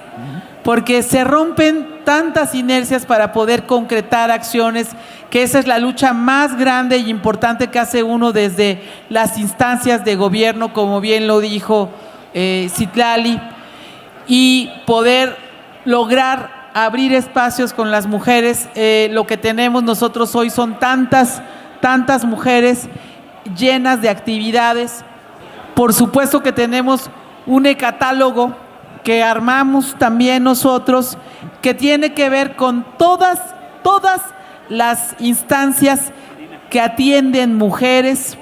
Speaker 3: porque se rompen tantas inercias para poder concretar acciones, que esa es la lucha más grande y importante que hace uno desde las instancias de gobierno, como bien lo dijo Citlali, y poder lograr abrir espacios con las mujeres. Lo que tenemos nosotros hoy son tantas mujeres llenas de actividades. Por supuesto que tenemos un catálogo que armamos también nosotros, que tiene que ver con todas las instancias que atienden mujeres,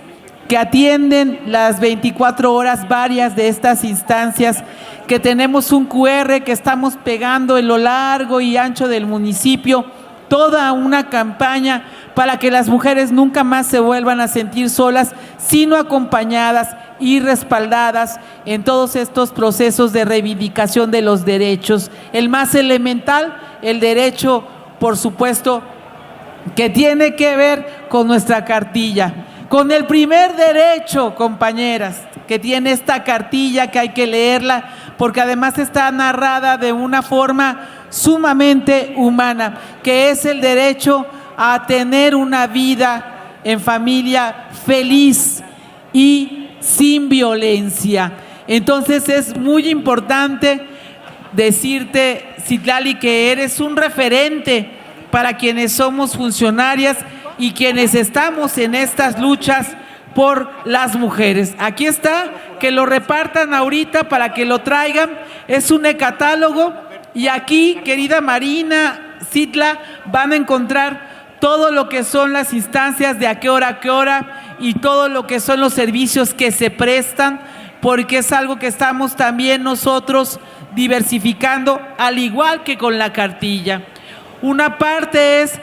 Speaker 3: que atienden las 24 horas, varias de estas instancias, que tenemos un QR que estamos pegando en lo largo y ancho del municipio, toda una campaña para que las mujeres nunca más se vuelvan a sentir solas, sino acompañadas y respaldadas en todos estos procesos de reivindicación de los derechos. El más elemental, el derecho, por supuesto, que tiene que ver con nuestra cartilla, con el primer derecho, compañeras, que tiene esta cartilla, que hay que leerla, porque además está narrada de una forma sumamente humana, que es el derecho a tener una vida en familia feliz y sin violencia. Entonces es muy importante decirte, Citlali, que eres un referente para quienes somos funcionarias y quienes estamos en estas luchas por las mujeres. Aquí está, que lo repartan ahorita para que lo traigan. Es un catálogo y aquí, querida Marina, Citla, van a encontrar todo lo que son las instancias de a qué hora y todo lo que son los servicios que se prestan, porque es algo que estamos también nosotros diversificando, al igual que con la cartilla. Una parte es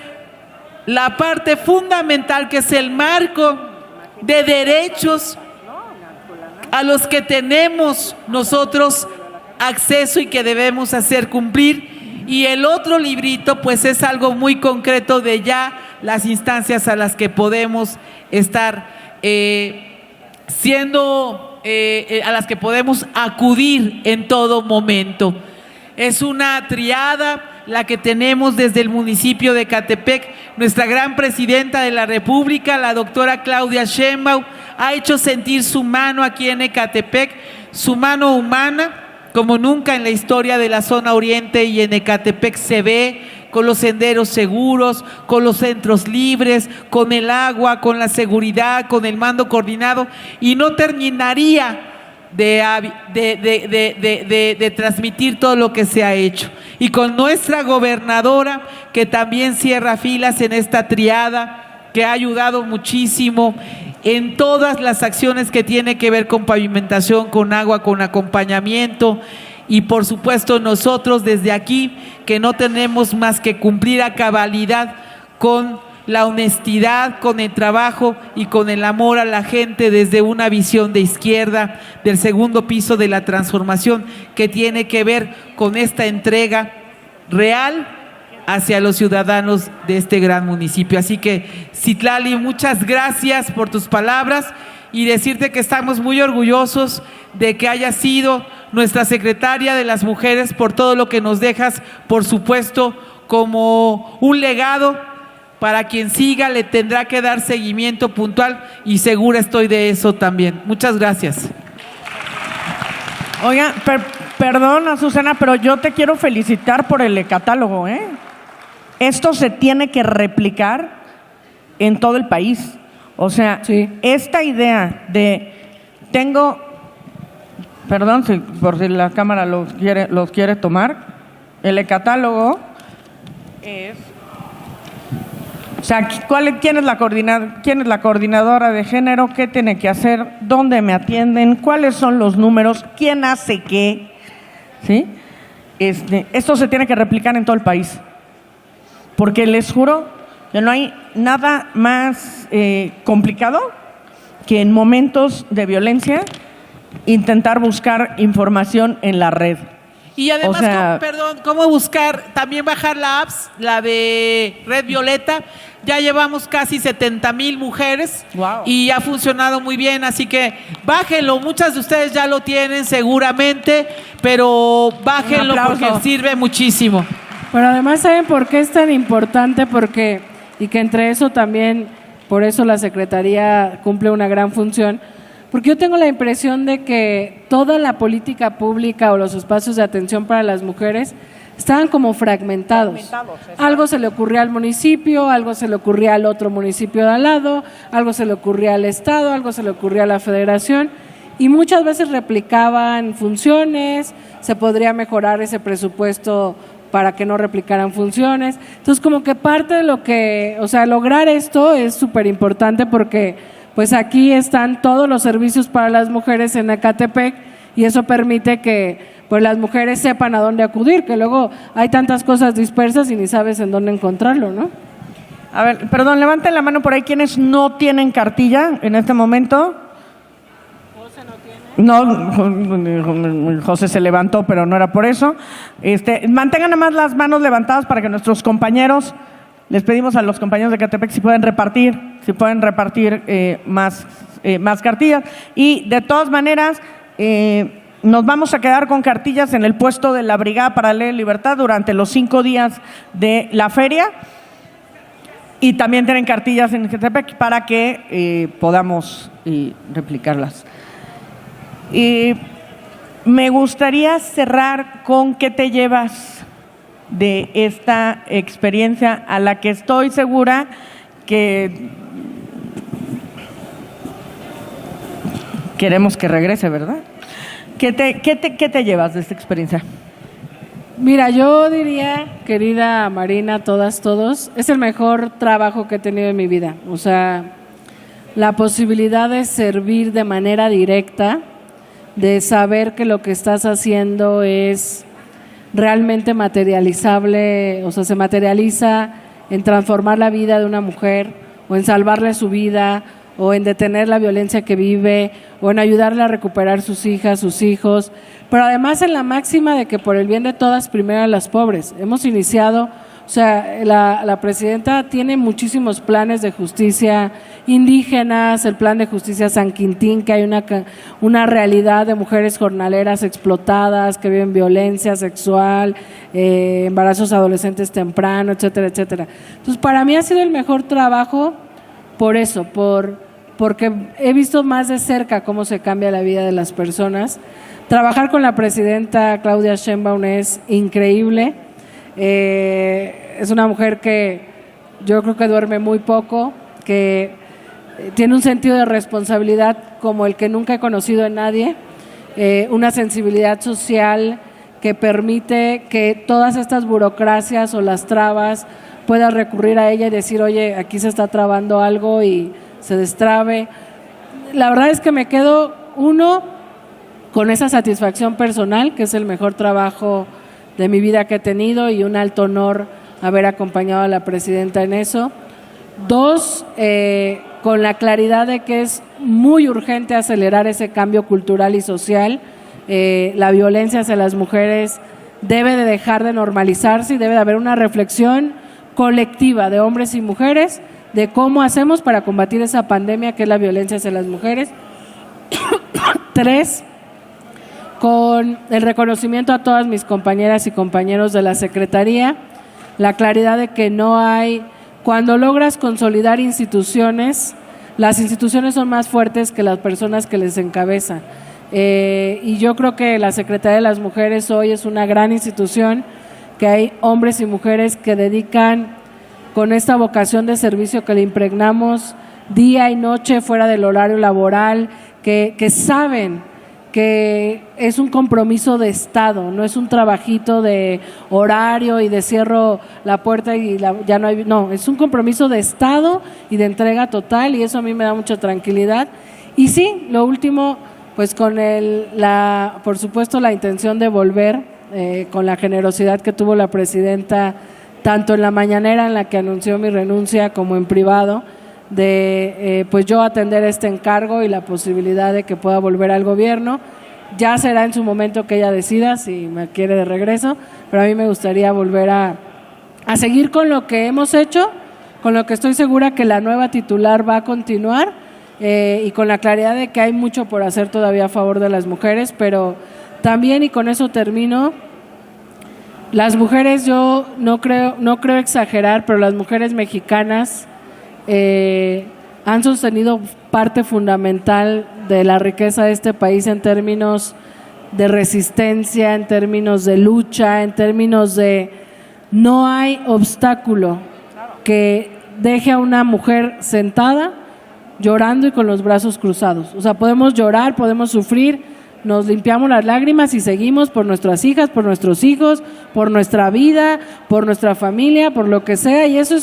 Speaker 3: la parte fundamental, que es el marco de derechos a los que tenemos nosotros acceso y que debemos hacer cumplir. Y el otro librito, pues es algo muy concreto de ya las instancias a las que podemos estar a las que podemos acudir en todo momento. Es una triada la que tenemos desde el municipio de Ecatepec. Nuestra gran presidenta de la República, la doctora Claudia Sheinbaum, ha hecho sentir su mano aquí en Ecatepec, su mano humana, como nunca en la historia de la zona oriente, y en Ecatepec se ve, con los senderos seguros, con los centros libres, con el agua, con la seguridad, con el mando coordinado, y no terminaría de transmitir todo lo que se ha hecho. Y con nuestra gobernadora, que también cierra filas en esta triada, que ha ayudado muchísimo en todas las acciones que tiene que ver con pavimentación, con agua, con acompañamiento. Y por supuesto nosotros desde aquí, que no tenemos más que cumplir a cabalidad con la honestidad, con el trabajo y con el amor a la gente desde una visión de izquierda, del segundo piso de la transformación, que tiene que ver con esta entrega real hacia los ciudadanos de este gran municipio. Así que, Citlali, muchas gracias por tus palabras y decirte que estamos muy orgullosos de que hayas sido nuestra secretaria de las mujeres, por todo lo que nos dejas, por supuesto, como un legado para quien siga. Le tendrá que dar seguimiento puntual y segura estoy de eso también. Muchas gracias.
Speaker 1: Oiga, perdona, Susana, pero yo te quiero felicitar por el catálogo, ¿eh? Esto se tiene que replicar en todo el país. O sea,
Speaker 2: sí,
Speaker 1: esta idea de perdón, por si la cámara los quiere tomar, el catálogo es, o sea, ¿quién es la coordinadora de género? ¿Qué tiene que hacer? ¿Dónde me atienden? ¿Cuáles son los números? ¿Quién hace qué? ¿Sí? Esto se tiene que replicar en todo el país. Porque les juro que no hay nada más complicado que en momentos de violencia intentar buscar información en la red.
Speaker 3: Y además,
Speaker 1: O sea,
Speaker 3: ¿cómo buscar? También bajar la apps, la de Red Violeta. Ya llevamos casi 70,000 mujeres.
Speaker 1: Wow.
Speaker 3: Y ha funcionado muy bien, así que bájenlo. Muchas de ustedes ya lo tienen seguramente, pero bájenlo porque sirve muchísimo.
Speaker 2: pero además, ¿saben por qué es tan importante? Y que entre eso también, por eso la Secretaría cumple una gran función. Porque yo tengo la impresión de que toda la política pública o los espacios de atención para las mujeres estaban como fragmentados. Algo se le ocurría al municipio, algo se le ocurría al otro municipio de al lado, algo se le ocurría al Estado, algo se le ocurría a la Federación, y muchas veces replicaban funciones, se podría mejorar ese presupuesto para que no replicaran funciones. Entonces, como que parte de lo que, o sea, lograr esto es súper importante porque pues aquí están todos los servicios para las mujeres en Ecatepec y eso permite que pues las mujeres sepan a dónde acudir, que luego hay tantas cosas dispersas y ni sabes en dónde encontrarlo, ¿no?
Speaker 1: A ver, perdón, levanten la mano por ahí quienes no tienen cartilla en este momento. José no tiene. No, José se levantó, pero no era por eso. Mantengan nada más las manos levantadas para que nuestros compañeros, les pedimos a los compañeros de Ecatepec si pueden repartir más cartillas. Y de todas maneras, nos vamos a quedar con cartillas en el puesto de la Brigada para Ley y Libertad durante los 5 días de la feria. Y también tienen cartillas en Ecatepec para que podamos replicarlas. Me gustaría cerrar con qué te llevas de esta experiencia a la que estoy segura que queremos que regrese, ¿verdad? ¿Qué te llevas de esta experiencia?
Speaker 2: Mira, yo diría, querida Marina, todos, es el mejor trabajo que he tenido en mi vida. O sea, la posibilidad de servir de manera directa, de saber que lo que estás haciendo es realmente materializable, o sea, se materializa en transformar la vida de una mujer, o en salvarle su vida, o en detener la violencia que vive, o en ayudarle a recuperar sus hijas, sus hijos, pero además en la máxima de que por el bien de todas, primero a las pobres. Hemos iniciado, o sea, la presidenta tiene muchísimos planes de justicia indígenas, el plan de justicia San Quintín, que hay una realidad de mujeres jornaleras explotadas, que viven violencia sexual, embarazos adolescentes temprano, etcétera, etcétera. Entonces, para mí ha sido el mejor trabajo por eso, porque he visto más de cerca cómo se cambia la vida de las personas. Trabajar con la presidenta Claudia Sheinbaum es increíble. Es una mujer que yo creo que duerme muy poco, que tiene un sentido de responsabilidad como el que nunca he conocido en nadie, una sensibilidad social que permite que todas estas burocracias o las trabas puedas recurrir a ella y decir, oye, aquí se está trabando algo y se destrabe. La verdad es que me quedo, con esa satisfacción personal, que es el mejor trabajo de mi vida que he tenido y un alto honor haber acompañado a la presidenta en eso. Dos, con la claridad de que es muy urgente acelerar ese cambio cultural y social. La violencia hacia las mujeres debe de dejar de normalizarse y debe de haber una reflexión colectiva de hombres y mujeres de cómo hacemos para combatir esa pandemia que es la violencia hacia las mujeres. Tres, con el reconocimiento a todas mis compañeras y compañeros de la Secretaría, la claridad de que no hay, cuando logras consolidar instituciones, las instituciones son más fuertes que las personas que les encabezan. Y yo creo que la Secretaría de las Mujeres hoy es una gran institución, que hay hombres y mujeres que dedican con esta vocación de servicio que le impregnamos día y noche fuera del horario laboral, que saben que es un compromiso de Estado, no es un trabajito de horario y de cierro la puerta y ya no hay, no, es un compromiso de Estado y de entrega total, y eso a mí me da mucha tranquilidad. Y sí, lo último, pues con por supuesto la intención de volver, con la generosidad que tuvo la presidenta, tanto en la mañanera en la que anunció mi renuncia como en privado, de pues yo atender este encargo y la posibilidad de que pueda volver al gobierno. Ya será en su momento que ella decida si me quiere de regreso, pero a mí me gustaría volver a seguir con lo que hemos hecho, con lo que estoy segura que la nueva titular va a continuar, y con la claridad de que hay mucho por hacer todavía a favor de las mujeres, pero también, y con eso termino, las mujeres, yo no creo exagerar, pero las mujeres mexicanas han sostenido parte fundamental de la riqueza de este país en términos de resistencia, en términos de lucha, en términos de no hay obstáculo que deje a una mujer sentada llorando y con los brazos cruzados. O sea, podemos llorar, podemos sufrir, nos limpiamos las lágrimas y seguimos por nuestras hijas, por nuestros hijos, por nuestra vida, por nuestra familia, por lo que sea, y eso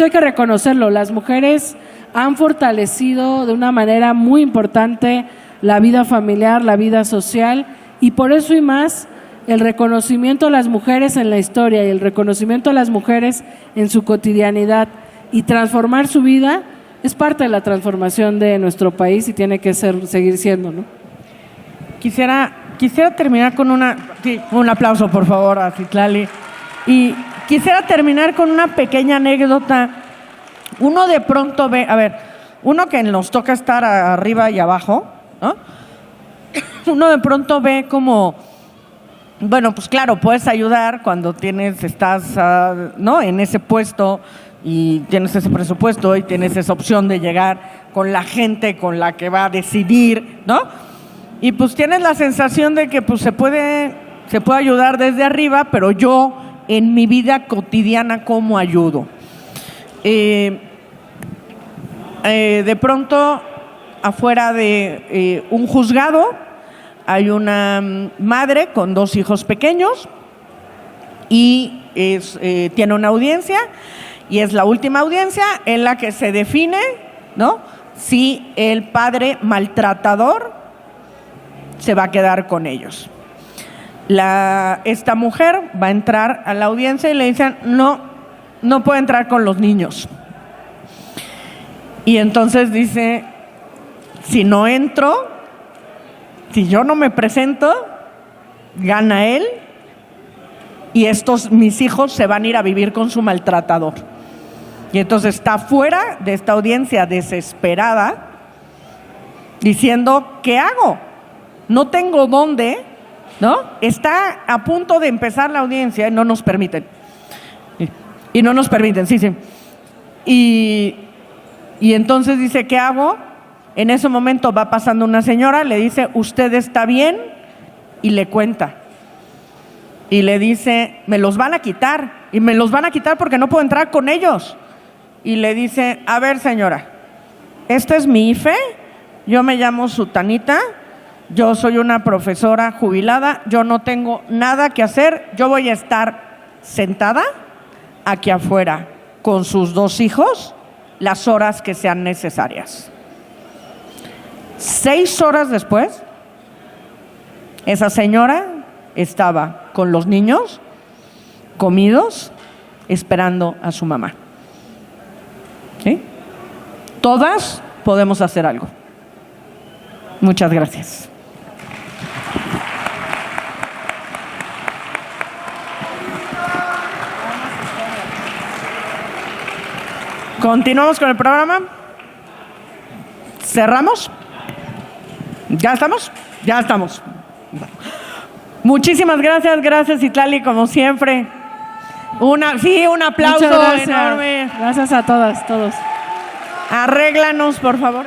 Speaker 2: hay que reconocerlo. Las mujeres han fortalecido de una manera muy importante la vida familiar, la vida social, y por eso y más, el reconocimiento a las mujeres en la historia y el reconocimiento a las mujeres en su cotidianidad y transformar su vida es parte de la transformación de nuestro país y tiene que seguir siendo, ¿no?
Speaker 1: Quisiera terminar con un aplauso, por favor, a Citlali. Y quisiera terminar con una pequeña anécdota. Uno de pronto ve, uno que nos toca estar arriba y abajo, ¿no? Uno de pronto ve como, bueno, pues claro, puedes ayudar cuando estás, ¿no? En ese puesto y tienes ese presupuesto y tienes esa opción de llegar con la gente con la que va a decidir, ¿no? Y pues tienes la sensación de que pues se puede ayudar desde arriba, pero yo en mi vida cotidiana, ¿cómo ayudo? De pronto, afuera de un juzgado, hay una madre con 2 hijos pequeños y tiene una audiencia, y es la última audiencia en la que se define, ¿no?, si el padre maltratador se va a quedar con ellos. Esta mujer va a entrar a la audiencia y le dicen, no puede entrar con los niños. Y entonces dice, si no entro, si yo no me presento, gana él y mis hijos se van a ir a vivir con su maltratador. Y entonces está fuera de esta audiencia desesperada diciendo, ¿qué hago? No tengo dónde, ¿no? Está a punto de empezar la audiencia y no nos permiten. Y no nos permiten, sí. Y entonces dice, ¿qué hago? En ese momento va pasando una señora, le dice, ¿usted está bien? Y le cuenta. Y le dice, me los van a quitar. Y me los van a quitar porque no puedo entrar con ellos. Y le dice, a ver señora, este es mi IFE, yo me llamo Sutanita, yo soy una profesora jubilada, yo no tengo nada que hacer, yo voy a estar sentada aquí afuera con sus 2 hijos las horas que sean necesarias. 6 horas después, esa señora estaba con los niños comidos esperando a su mamá. ¿Sí? Todas podemos hacer algo. Muchas gracias. Continuamos con el programa. ¿Cerramos? ¿Ya estamos? Ya estamos. Muchísimas gracias, gracias Citlali, como siempre. Un aplauso
Speaker 2: Muchas gracias.
Speaker 1: enorme.
Speaker 2: Gracias a todas, todos.
Speaker 1: Arréglanos, por favor.